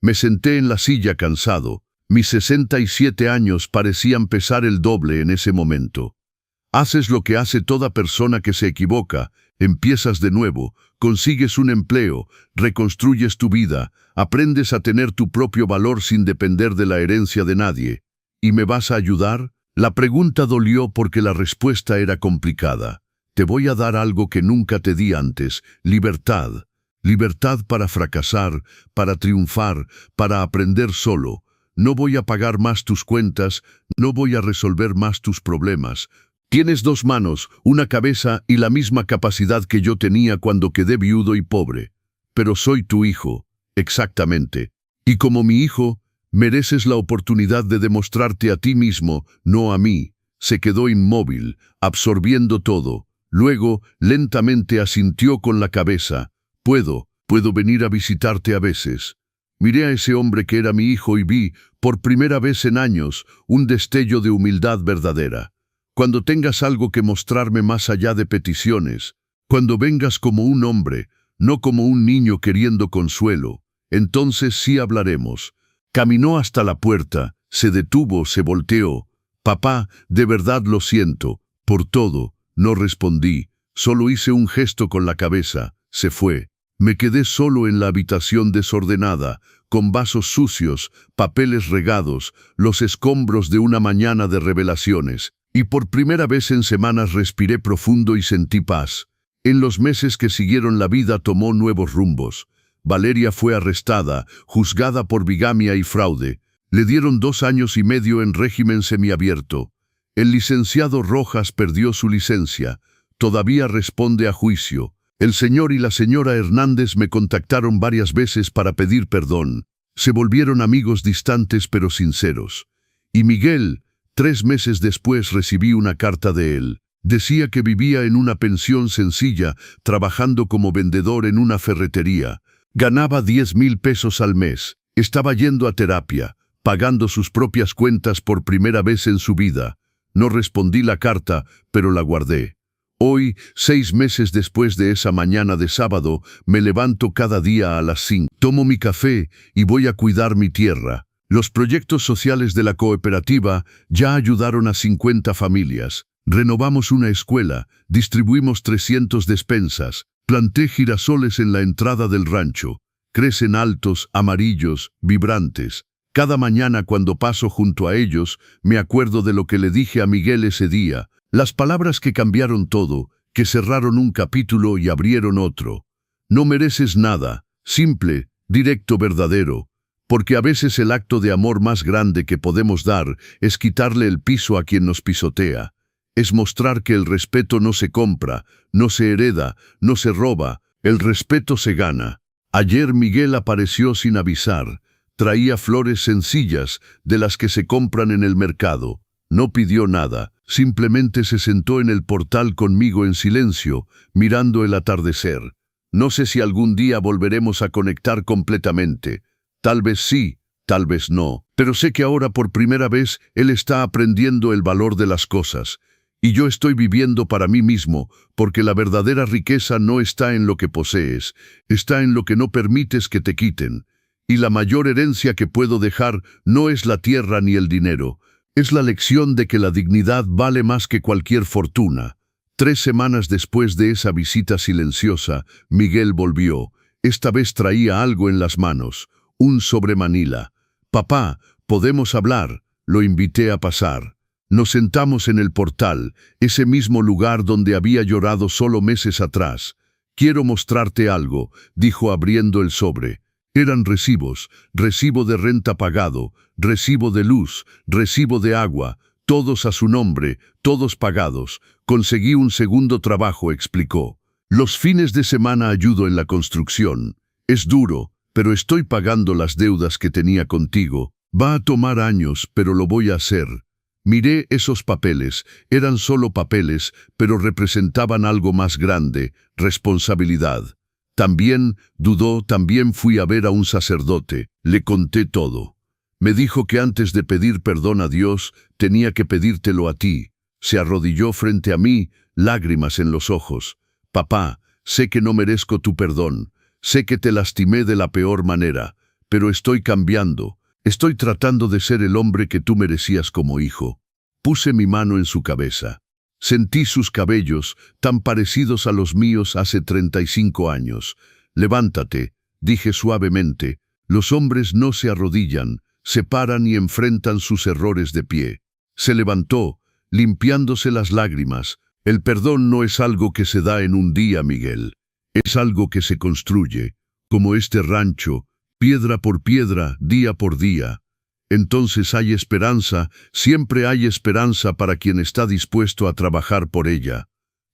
Me senté en la silla cansado. Mis 67 años parecían pesar el doble en ese momento. Haces lo que hace toda persona que se equivoca, empiezas de nuevo, consigues un empleo, reconstruyes tu vida, aprendes a tener tu propio valor sin depender de la herencia de nadie. ¿Y me vas a ayudar? La pregunta dolió porque la respuesta era complicada. Te voy a dar algo que nunca te di antes, libertad. Libertad para fracasar, para triunfar, para aprender solo. No voy a pagar más tus cuentas, no voy a resolver más tus problemas. Tienes 2 manos, una cabeza y la misma capacidad que yo tenía cuando quedé viudo y pobre. Pero soy tu hijo, exactamente. Y como mi hijo, mereces la oportunidad de demostrarte a ti mismo, no a mí. Se quedó inmóvil, absorbiendo todo. Luego, lentamente asintió con la cabeza. Puedo venir a visitarte a veces. Miré a ese hombre que era mi hijo y vi, por primera vez en años, un destello de humildad verdadera. Cuando tengas algo que mostrarme más allá de peticiones, cuando vengas como un hombre, no como un niño queriendo consuelo, entonces sí hablaremos. Caminó hasta la puerta, se detuvo, se volteó. Papá, de verdad lo siento, por todo. No respondí, solo hice un gesto con la cabeza. Se fue. Me quedé solo en la habitación desordenada, con vasos sucios, papeles regados, los escombros de una mañana de revelaciones. Y por primera vez en semanas respiré profundo y sentí paz. En los meses que siguieron la vida tomó nuevos rumbos. Valeria fue arrestada, juzgada por bigamia y fraude. Le dieron 2 años y medio en régimen semiabierto. El licenciado Rojas perdió su licencia. Todavía responde a juicio. El señor y la señora Hernández me contactaron varias veces para pedir perdón. Se volvieron amigos distantes pero sinceros. Y Miguel, 3 meses después recibí una carta de él. Decía que vivía en una pensión sencilla, trabajando como vendedor en una ferretería. Ganaba 10,000 pesos al mes. Estaba yendo a terapia, pagando sus propias cuentas por primera vez en su vida. No respondí la carta, pero la guardé. Hoy, 6 meses después de esa mañana de sábado, me levanto cada día a las 5. Tomo mi café y voy a cuidar mi tierra. Los proyectos sociales de la cooperativa ya ayudaron a 50 familias. Renovamos una escuela, distribuimos 300 despensas, planté girasoles en la entrada del rancho. Crecen altos, amarillos, vibrantes. Cada mañana cuando paso junto a ellos, me acuerdo de lo que le dije a Miguel ese día. Las palabras que cambiaron todo, que cerraron un capítulo y abrieron otro. No mereces nada, simple, directo, verdadero. Porque a veces el acto de amor más grande que podemos dar es quitarle el piso a quien nos pisotea. Es mostrar que el respeto no se compra, no se hereda, no se roba, el respeto se gana. Ayer Miguel apareció sin avisar. Traía flores sencillas, de las que se compran en el mercado. No pidió nada, simplemente se sentó en el portal conmigo en silencio, mirando el atardecer. No sé si algún día volveremos a conectar completamente. Tal vez sí, tal vez no, pero sé que ahora por primera vez él está aprendiendo el valor de las cosas. Y yo estoy viviendo para mí mismo, porque la verdadera riqueza no está en lo que posees, está en lo que no permites que te quiten. Y la mayor herencia que puedo dejar no es la tierra ni el dinero, es la lección de que la dignidad vale más que cualquier fortuna. 3 semanas después de esa visita silenciosa, Miguel volvió. Esta vez traía algo en las manos, un sobremanila. «Papá, ¿podemos hablar?», lo invité a pasar. Nos sentamos en el portal, ese mismo lugar donde había llorado solo meses atrás. «Quiero mostrarte algo», dijo abriendo el sobre. Eran recibos, recibo de renta pagado, recibo de luz, recibo de agua, todos a su nombre, todos pagados. Conseguí un segundo trabajo, explicó. Los fines de semana ayudo en la construcción. Es duro, pero estoy pagando las deudas que tenía contigo. Va a tomar años, pero lo voy a hacer. Miré esos papeles, eran solo papeles, pero representaban algo más grande, responsabilidad. También dudó, también fui a ver a un sacerdote, le conté todo. Me dijo que antes de pedir perdón a Dios, tenía que pedírtelo a ti. Se arrodilló frente a mí, lágrimas en los ojos. «Papá, sé que no merezco tu perdón, sé que te lastimé de la peor manera, pero estoy cambiando, estoy tratando de ser el hombre que tú merecías como hijo». Puse mi mano en su cabeza. Sentí sus cabellos, tan parecidos a los míos hace 35 años. «Levántate», dije suavemente. Los hombres no se arrodillan, se paran y enfrentan sus errores de pie. Se levantó, limpiándose las lágrimas. «El perdón no es algo que se da en un día, Miguel. Es algo que se construye, como este rancho, piedra por piedra, día por día. Entonces hay esperanza, siempre hay esperanza para quien está dispuesto a trabajar por ella».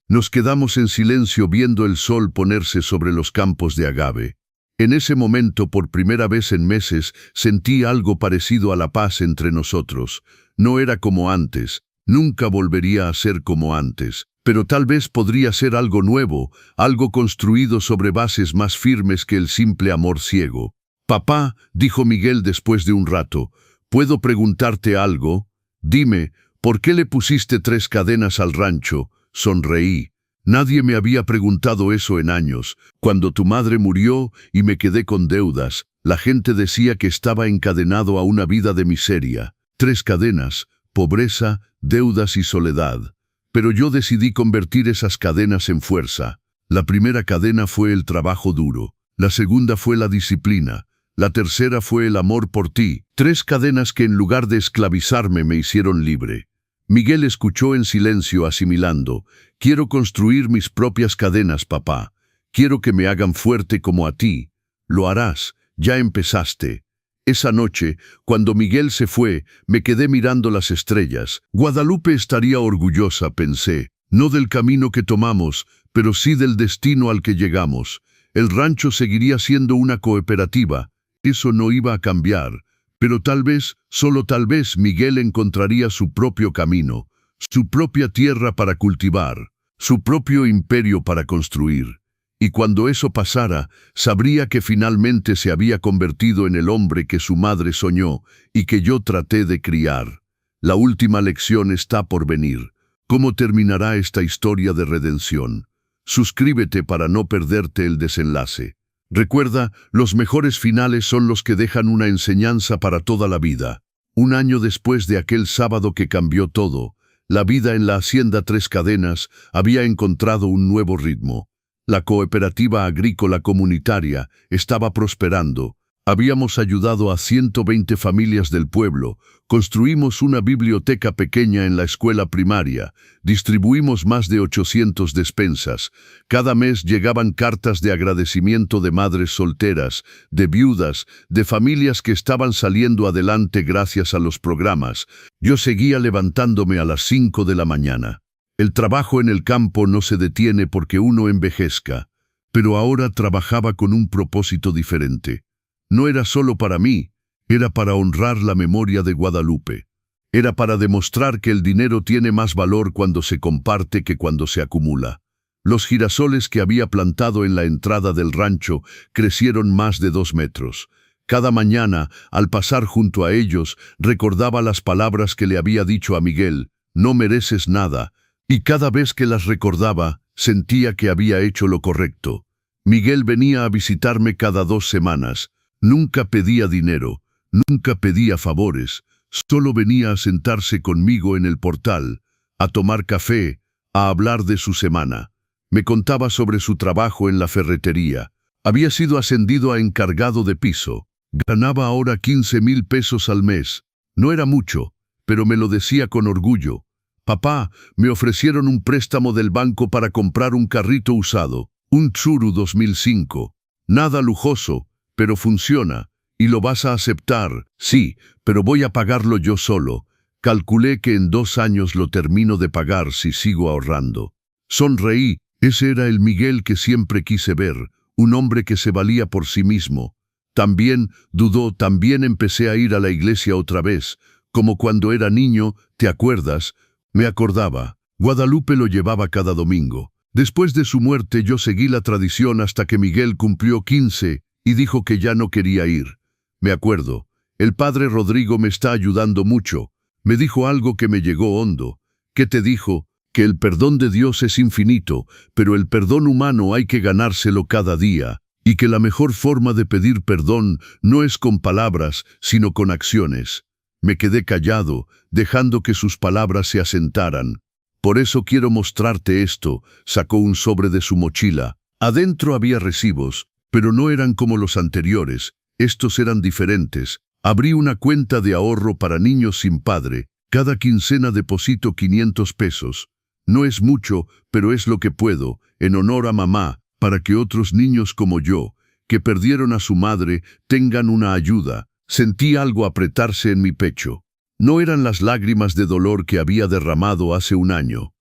Nos quedamos en silencio viendo el sol ponerse sobre los campos de agave. En ese momento, por primera vez en meses, sentí algo parecido a la paz entre nosotros. No era como antes, nunca volvería a ser como antes, pero tal vez podría ser algo nuevo, algo construido sobre bases más firmes que el simple amor ciego. «Papá», dijo Miguel después de un rato, «¿puedo preguntarte algo? Dime, ¿por qué le pusiste 3 cadenas al rancho?» Sonreí. Nadie me había preguntado eso en años. Cuando tu madre murió y me quedé con deudas, la gente decía que estaba encadenado a una vida de miseria. 3 cadenas, pobreza, deudas y soledad. Pero yo decidí convertir esas cadenas en fuerza. La primera cadena fue el trabajo duro. La segunda fue la disciplina. La tercera fue el amor por ti. 3 cadenas que en lugar de esclavizarme me hicieron libre. Miguel escuchó en silencio, asimilando. Quiero construir mis propias cadenas, papá. Quiero que me hagan fuerte como a ti. Lo harás, ya empezaste. Esa noche, cuando Miguel se fue, me quedé mirando las estrellas. Guadalupe estaría orgullosa, pensé, no del camino que tomamos, pero sí del destino al que llegamos. El rancho seguiría siendo una cooperativa. Eso no iba a cambiar. Pero tal vez, solo tal vez, Miguel encontraría su propio camino, su propia tierra para cultivar, su propio imperio para construir. Y cuando eso pasara, sabría que finalmente se había convertido en el hombre que su madre soñó y que yo traté de criar. La última lección está por venir. ¿Cómo terminará esta historia de redención? Suscríbete para no perderte el desenlace. Recuerda, los mejores finales son los que dejan una enseñanza para toda la vida. Un año después de aquel sábado que cambió todo, la vida en la Hacienda Tres Cadenas había encontrado un nuevo ritmo. La cooperativa agrícola comunitaria estaba prosperando. Habíamos ayudado a 120 familias del pueblo, construimos una biblioteca pequeña en la escuela primaria, distribuimos más de 800 despensas. Cada mes llegaban cartas de agradecimiento de madres solteras, de viudas, de familias que estaban saliendo adelante gracias a los programas. Yo seguía levantándome a las 5 de la mañana. El trabajo en el campo no se detiene porque uno envejezca, pero ahora trabajaba con un propósito diferente. No era solo para mí, era para honrar la memoria de Guadalupe. Era para demostrar que el dinero tiene más valor cuando se comparte que cuando se acumula. Los girasoles que había plantado en la entrada del rancho crecieron más de 2 metros. Cada mañana, al pasar junto a ellos, recordaba las palabras que le había dicho a Miguel, no mereces nada, y cada vez que las recordaba, sentía que había hecho lo correcto. Miguel venía a visitarme cada 2 semanas. Nunca pedía dinero, nunca pedía favores, solo venía a sentarse conmigo en el portal, a tomar café, a hablar de su semana. Me contaba sobre su trabajo en la ferretería. Había sido ascendido a encargado de piso. Ganaba ahora 15,000 pesos al mes. No era mucho, pero me lo decía con orgullo. Papá, me ofrecieron un préstamo del banco para comprar un carrito usado, un Tsuru 2005. Nada lujoso, pero funciona, y lo vas a aceptar. Sí, pero voy a pagarlo yo solo. Calculé que en 2 años lo termino de pagar si sigo ahorrando. Sonreí. Ese era el Miguel que siempre quise ver, un hombre que se valía por sí mismo. También dudó, también empecé a ir a la iglesia otra vez, como cuando era niño, ¿te acuerdas? Me acordaba. Guadalupe lo llevaba cada domingo. Después de su muerte yo seguí la tradición hasta que Miguel cumplió 15 y dijo que ya no quería ir. Me acuerdo. El padre Rodrigo me está ayudando mucho. Me dijo algo que me llegó hondo. ¿Qué te dijo? Que el perdón de Dios es infinito, pero el perdón humano hay que ganárselo cada día, y que la mejor forma de pedir perdón no es con palabras, sino con acciones. Me quedé callado, dejando que sus palabras se asentaran. Por eso quiero mostrarte esto. Sacó un sobre de su mochila. Adentro había recibos, pero no eran como los anteriores. Estos eran diferentes. Abrí una cuenta de ahorro para niños sin padre. Cada quincena deposito 500 pesos. No es mucho, pero es lo que puedo, en honor a mamá, para que otros niños como yo, que perdieron a su madre, tengan una ayuda. Sentí algo apretarse en mi pecho. No eran las lágrimas de dolor que había derramado hace un año.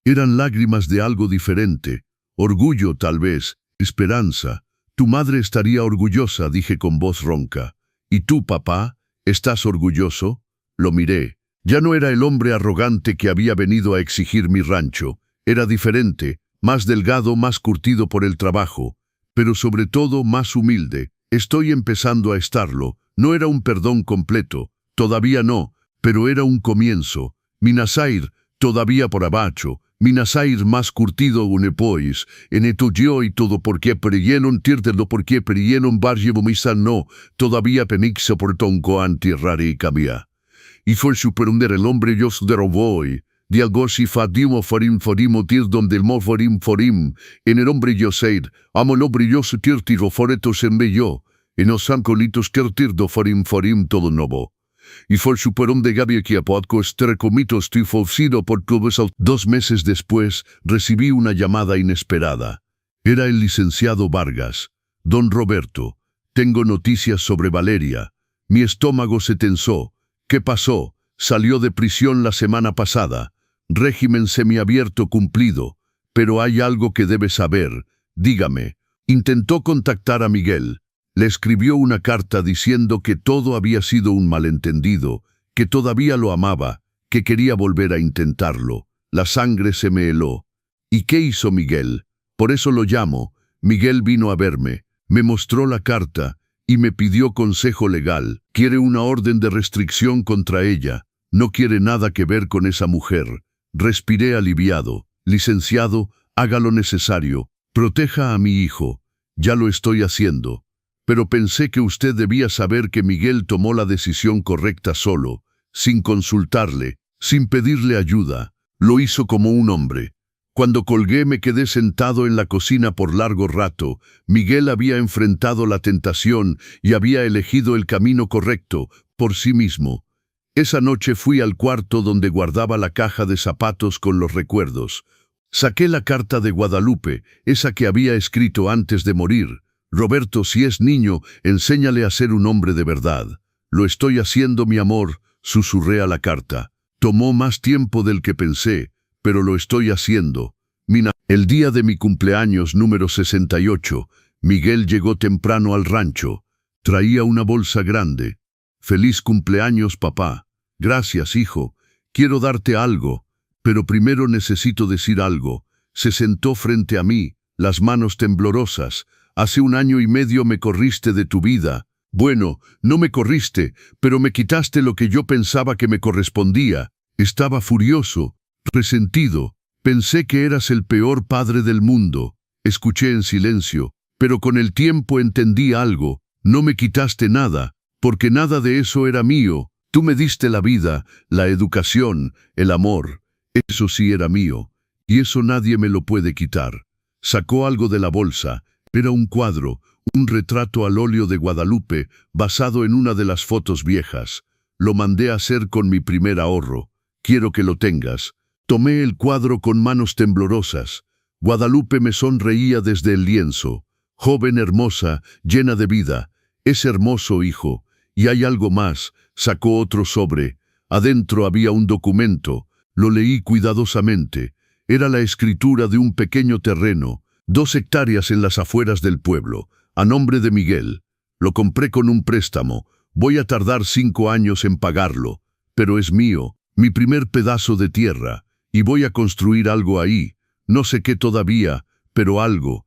Eran lágrimas de algo diferente. Orgullo, tal vez, esperanza. Tu madre estaría orgullosa, dije con voz ronca. ¿Y tú, papá? ¿Estás orgulloso? Lo miré. Ya no era el hombre arrogante que había venido a exigir mi rancho. Era diferente, más delgado, más curtido por el trabajo, pero sobre todo más humilde. Estoy empezando a estarlo. No era un perdón completo, todavía no, pero era un comienzo. Minasair, todavía por abajo, Minasair más curtido une pois, en esto yo y todo porque perieron tírtelo porque perieron barjevo misa no, todavía penixa por tonco antirrari y cabía. Y fue superunder el hombre yo de roboy, de algo si fadimo forimo tir donde el mo forim, en el hombre yo seid, amo el hombre yo su tiro foretos en bello, en los ancolitos tirtir do forim todo novo. y fue superón de Gaby que a podcast recomito estoy ofrecido por clubes. 2 meses después recibí una llamada inesperada. Era el licenciado Vargas. Don Roberto, tengo noticias sobre Valeria. Mi estómago se tensó. ¿Qué pasó? Salió de prisión la semana pasada. Régimen semiabierto cumplido. Pero hay algo que debe saber. Dígame. Intentó contactar a Miguel. Le escribió una carta diciendo que todo había sido un malentendido, que todavía lo amaba, que quería volver a intentarlo. La sangre se me heló. ¿Y qué hizo Miguel? Por eso lo llamo. Miguel vino a verme, me mostró la carta y me pidió consejo legal. Quiere una orden de restricción contra ella. No quiere nada que ver con esa mujer. Respiré aliviado. Licenciado, haga lo necesario. Proteja a mi hijo. Ya lo estoy haciendo. Pero pensé que usted debía saber que Miguel tomó la decisión correcta solo, sin consultarle, sin pedirle ayuda. Lo hizo como un hombre. Cuando colgué me quedé sentado en la cocina por largo rato. Miguel había enfrentado la tentación y había elegido el camino correcto, por sí mismo. Esa noche fui al cuarto donde guardaba la caja de zapatos con los recuerdos. Saqué la carta de Guadalupe, esa que había escrito antes de morir. Roberto, si es niño, enséñale a ser un hombre de verdad. Lo estoy haciendo, mi amor, susurré a la carta. Tomó más tiempo del que pensé, pero lo estoy haciendo. El día de mi cumpleaños número 68, Miguel llegó temprano al rancho. Traía una bolsa grande. Feliz cumpleaños, papá. Gracias, hijo. Quiero darte algo, pero primero necesito decir algo. Se sentó frente a mí, las manos temblorosas. Hace 1 año y medio me corriste de tu vida. Bueno, no me corriste, pero me quitaste lo que yo pensaba que me correspondía. Estaba furioso, resentido. Pensé que eras el peor padre del mundo. Escuché en silencio, pero con el tiempo entendí algo. No me quitaste nada, porque nada de eso era mío. Tú me diste la vida, la educación, el amor. Eso sí era mío, y eso nadie me lo puede quitar. Sacó algo de la bolsa. Era un cuadro, un retrato al óleo de Guadalupe, basado en una de las fotos viejas. Lo mandé a hacer con mi primer ahorro. Quiero que lo tengas. Tomé el cuadro con manos temblorosas. Guadalupe me sonreía desde el lienzo. Joven, hermosa, llena de vida. Es hermoso, hijo. Y hay algo más. Sacó otro sobre. Adentro había un documento. Lo leí cuidadosamente. Era la escritura de un pequeño terreno. 2 hectáreas en las afueras del pueblo, a nombre de Miguel. Lo compré con un préstamo. Voy a tardar 5 años en pagarlo, pero es mío, mi primer pedazo de tierra, y voy a construir algo ahí. No sé qué todavía, pero algo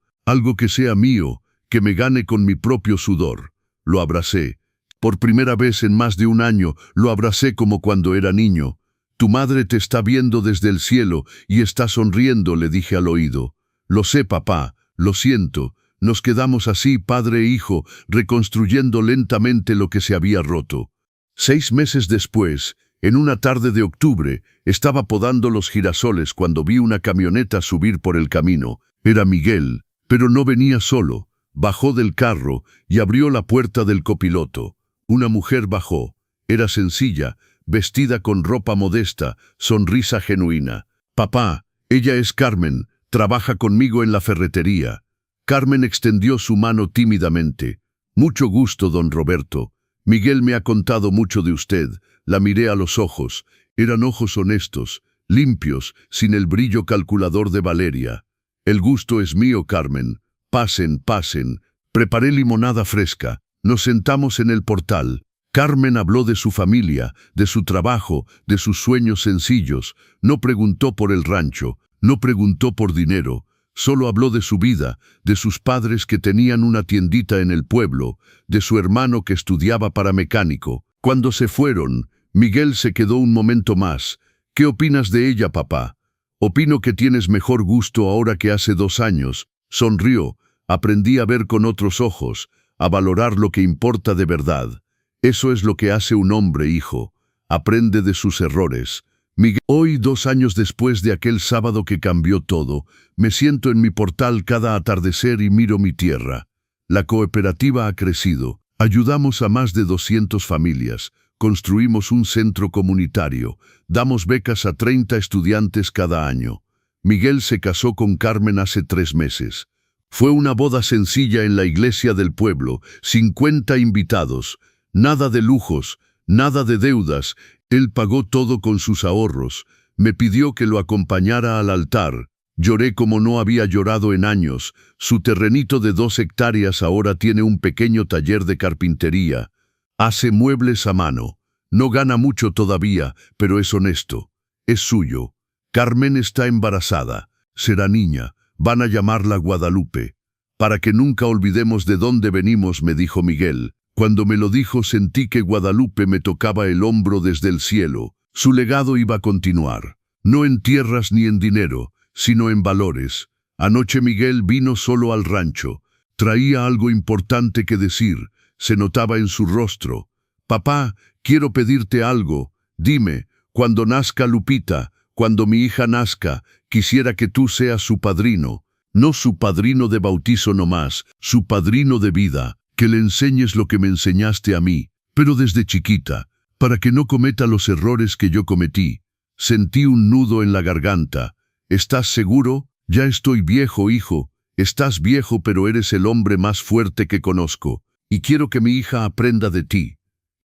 que sea mío, que me gane con mi propio sudor. Lo abracé. Por primera vez en más de 1 año, lo abracé como cuando era niño. Tu madre te está viendo desde el cielo y está sonriendo, le dije al oído. Lo sé, papá, lo siento. Nos quedamos así, padre e hijo, reconstruyendo lentamente lo que se había roto. 6 meses después, en una tarde de octubre, estaba podando los girasoles cuando vi una camioneta subir por el camino. Era Miguel, pero no venía solo. Bajó del carro y abrió la puerta del copiloto. Una mujer bajó. Era sencilla, vestida con ropa modesta, sonrisa genuina. Papá, ella es Carmen. Trabaja conmigo en la ferretería. Carmen extendió su mano tímidamente. Mucho gusto, don Roberto. Miguel me ha contado mucho de usted. La miré a los ojos. Eran ojos honestos, limpios, sin el brillo calculador de Valeria. El gusto es mío, Carmen. Pasen, pasen. Preparé limonada fresca. Nos sentamos en el portal. Carmen habló de su familia, de su trabajo, de sus sueños sencillos. No preguntó por el rancho. No preguntó por dinero, solo habló de su vida, de sus padres que tenían una tiendita en el pueblo, de su hermano que estudiaba para mecánico. Cuando se fueron, Miguel se quedó un momento más. ¿Qué opinas de ella, papá? Opino que tienes mejor gusto ahora que hace 2 años. Sonrió. Aprendí a ver con otros ojos, a valorar lo que importa de verdad. Eso es lo que hace un hombre, hijo. Aprende de sus errores. Miguel, hoy 2 años después de aquel sábado que cambió todo, me siento en mi portal cada atardecer y miro mi tierra. La cooperativa ha crecido. Ayudamos a más de 200 familias. construimos un centro comunitario, damos becas a 30 estudiantes cada año. Miguel se casó con Carmen hace 3 meses. Fue una boda sencilla en la iglesia del pueblo, 50 invitados, nada de lujos, nada de deudas. Él pagó todo con sus ahorros. Me pidió que lo acompañara al altar. Lloré como no había llorado en años. Su terrenito de 2 hectáreas ahora tiene un pequeño taller de carpintería. Hace muebles a mano. No gana mucho todavía, pero es honesto. Es suyo. Carmen está embarazada. Será niña. Van a llamarla Guadalupe. Para que nunca olvidemos de dónde venimos, me dijo Miguel. Cuando me lo dijo sentí que Guadalupe me tocaba el hombro desde el cielo. Su legado iba a continuar. No en tierras ni en dinero, sino en valores. Anoche Miguel vino solo al rancho. Traía algo importante que decir. Se notaba en su rostro. Papá, quiero pedirte algo. Dime, cuando nazca Lupita, cuando mi hija nazca, quisiera que tú seas su padrino. No su padrino de bautizo nomás, su padrino de vida. Que le enseñes lo que me enseñaste a mí, pero desde chiquita, para que no cometa los errores que yo cometí. Sentí un nudo en la garganta. ¿Estás seguro? Ya estoy viejo, hijo. Estás viejo, pero eres el hombre más fuerte que conozco. Y quiero que mi hija aprenda de ti.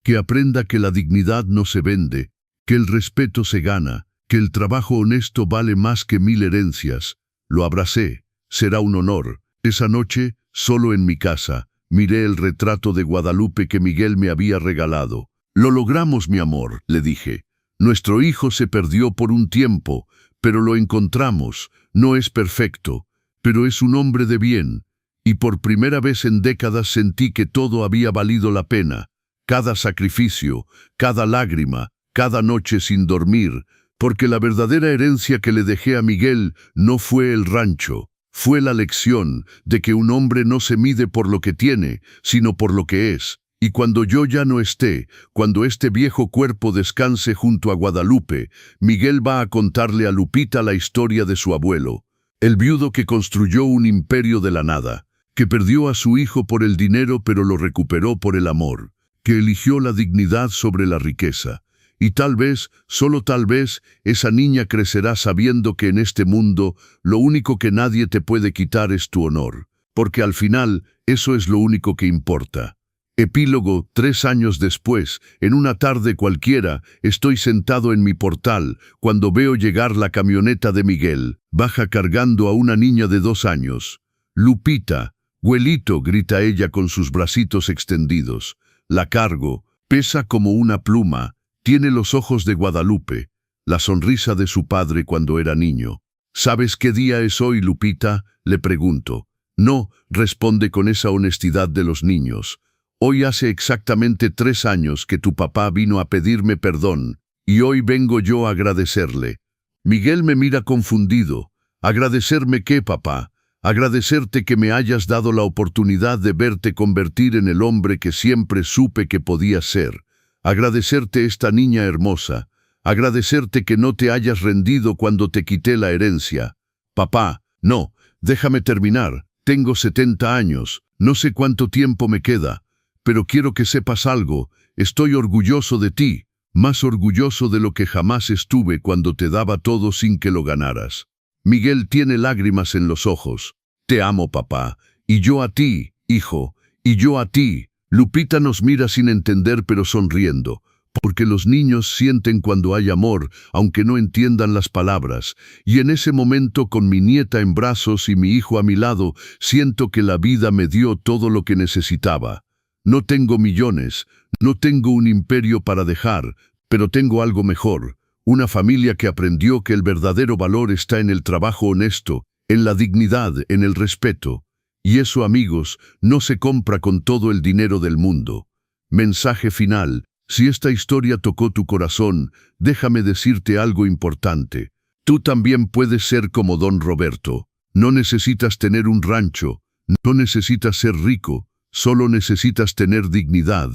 Que aprenda que la dignidad no se vende, que el respeto se gana, que el trabajo honesto vale más que 1000 herencias. Lo abracé. Será un honor. Esa noche, solo en mi casa, miré el retrato de Guadalupe que Miguel me había regalado. Lo logramos, mi amor, le dije. Nuestro hijo se perdió por un tiempo, pero lo encontramos. No es perfecto, pero es un hombre de bien. Y por primera vez en décadas sentí que todo había valido la pena. Cada sacrificio, cada lágrima, cada noche sin dormir, porque la verdadera herencia que le dejé a Miguel no fue el rancho. Fue la lección de que un hombre no se mide por lo que tiene, sino por lo que es. Y cuando yo ya no esté, cuando este viejo cuerpo descanse junto a Guadalupe, Miguel va a contarle a Lupita la historia de su abuelo, el viudo que construyó un imperio de la nada, que perdió a su hijo por el dinero pero lo recuperó por el amor, que eligió la dignidad sobre la riqueza. Y tal vez, solo tal vez, esa niña crecerá sabiendo que en este mundo lo único que nadie te puede quitar es tu honor, porque al final eso es lo único que importa. Epílogo. 3 años después, en una tarde cualquiera, estoy sentado en mi portal cuando veo llegar la camioneta de Miguel. Baja cargando a una niña de 2 años. Lupita, güelito, grita ella con sus bracitos extendidos. La cargo, pesa como una pluma. Tiene los ojos de Guadalupe, la sonrisa de su padre cuando era niño. ¿Sabes qué día es hoy, Lupita?, le pregunto. No, responde con esa honestidad de los niños. Hoy hace exactamente 3 años que tu papá vino a pedirme perdón, y hoy vengo yo a agradecerle. Miguel me mira confundido. ¿Agradecerme qué, papá? Agradecerte que me hayas dado la oportunidad de verte convertir en el hombre que siempre supe que podías ser. Agradecerte esta niña hermosa, agradecerte que no te hayas rendido cuando te quité la herencia. Papá, no, déjame terminar, tengo 70 años, no sé cuánto tiempo me queda, pero quiero que sepas algo, estoy orgulloso de ti, más orgulloso de lo que jamás estuve cuando te daba todo sin que lo ganaras. Miguel tiene lágrimas en los ojos. Te amo, papá, y yo a ti, hijo, y yo a ti. Lupita nos mira sin entender pero sonriendo, porque los niños sienten cuando hay amor, aunque no entiendan las palabras, y en ese momento con mi nieta en brazos y mi hijo a mi lado, siento que la vida me dio todo lo que necesitaba. No tengo millones, no tengo un imperio para dejar, pero tengo algo mejor, una familia que aprendió que el verdadero valor está en el trabajo honesto, en la dignidad, en el respeto. Y eso, amigos, no se compra con todo el dinero del mundo. Mensaje final. Si esta historia tocó tu corazón, déjame decirte algo importante. Tú también puedes ser como Don Roberto. No necesitas tener un rancho, no necesitas ser rico, solo necesitas tener dignidad.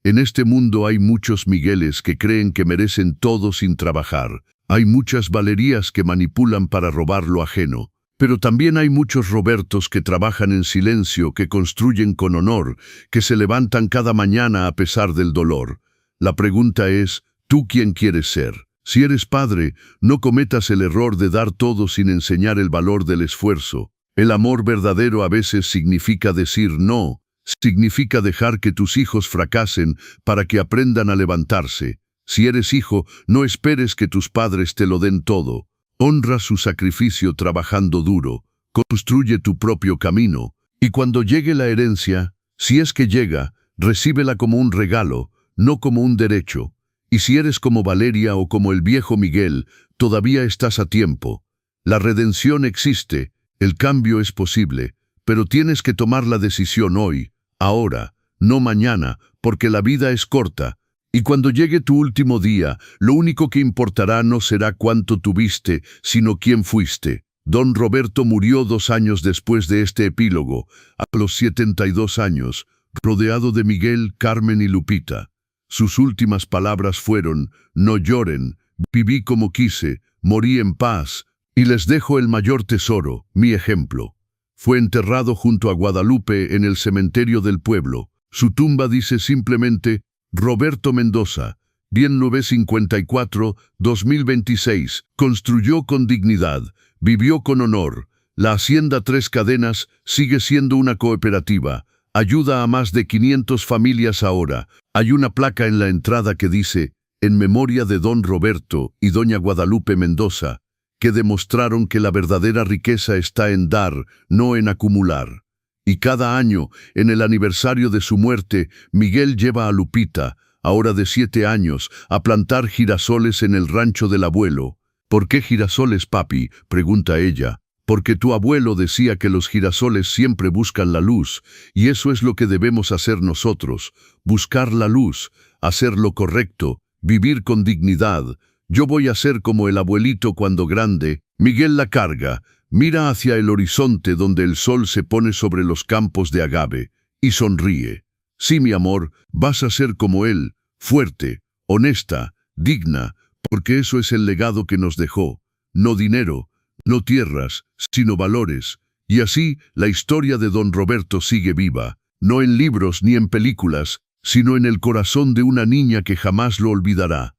En este mundo hay muchos Migueles que creen que merecen todo sin trabajar. Hay muchas Valerías que manipulan para robar lo ajeno. Pero también hay muchos Robertos que trabajan en silencio, que construyen con honor, que se levantan cada mañana a pesar del dolor. La pregunta es, ¿tú quién quieres ser? Si eres padre, no cometas el error de dar todo sin enseñar el valor del esfuerzo. El amor verdadero a veces significa decir no, significa dejar que tus hijos fracasen para que aprendan a levantarse. Si eres hijo, no esperes que tus padres te lo den todo. Honra su sacrificio trabajando duro. Construye tu propio camino. Y cuando llegue la herencia, si es que llega, recíbela como un regalo, no como un derecho. Y si eres como Valeria o como el viejo Miguel, todavía estás a tiempo. La redención existe, el cambio es posible, pero tienes que tomar la decisión hoy, ahora, no mañana, porque la vida es corta. Y cuando llegue tu último día, lo único que importará no será cuánto tuviste, sino quién fuiste. Don Roberto murió 2 años después de este epílogo, a los 72 años, rodeado de Miguel, Carmen y Lupita. Sus últimas palabras fueron: no lloren, viví como quise, morí en paz, y les dejo el mayor tesoro, mi ejemplo. Fue enterrado junto a Guadalupe en el cementerio del pueblo. Su tumba dice simplemente: Roberto Mendoza, 1954-2026, construyó con dignidad, vivió con honor. La Hacienda Tres Cadenas sigue siendo una cooperativa. Ayuda a más de 500 familias ahora. Hay una placa en la entrada que dice: en memoria de don Roberto y doña Guadalupe Mendoza, que demostraron que la verdadera riqueza está en dar, no en acumular. Y cada año, en el aniversario de su muerte, Miguel lleva a Lupita, ahora de 7 años, a plantar girasoles en el rancho del abuelo. ¿Por qué girasoles, papi?, pregunta ella. Porque tu abuelo decía que los girasoles siempre buscan la luz, y eso es lo que debemos hacer nosotros, buscar la luz, hacer lo correcto, vivir con dignidad. Yo voy a ser como el abuelito cuando grande. Miguel la carga, mira hacia el horizonte donde el sol se pone sobre los campos de agave, y sonríe. Sí, mi amor, vas a ser como él, fuerte, honesta, digna, porque eso es el legado que nos dejó. No dinero, no tierras, sino valores. Y así, la historia de don Roberto sigue viva, no en libros ni en películas, sino en el corazón de una niña que jamás lo olvidará.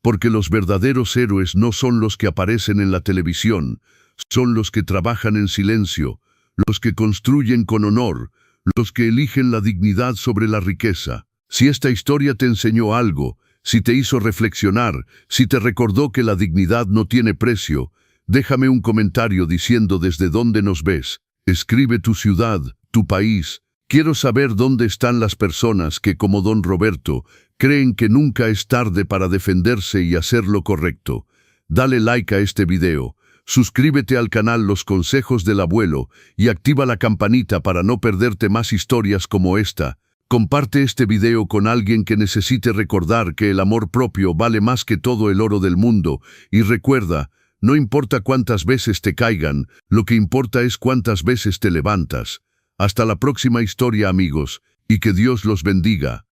Porque los verdaderos héroes no son los que aparecen en la televisión, son los que trabajan en silencio, los que construyen con honor, los que eligen la dignidad sobre la riqueza. Si esta historia te enseñó algo, si te hizo reflexionar, si te recordó que la dignidad no tiene precio, déjame un comentario diciendo desde dónde nos ves. Escribe tu ciudad, tu país. Quiero saber dónde están las personas que, como don Roberto, creen que nunca es tarde para defenderse y hacer lo correcto. Dale like a este video, suscríbete al canal Los Consejos del Abuelo y activa la campanita para no perderte más historias como esta. Comparte este video con alguien que necesite recordar que el amor propio vale más que todo el oro del mundo. Y recuerda, no importa cuántas veces te caigan, lo que importa es cuántas veces te levantas. Hasta la próxima historia, amigos, y que Dios los bendiga.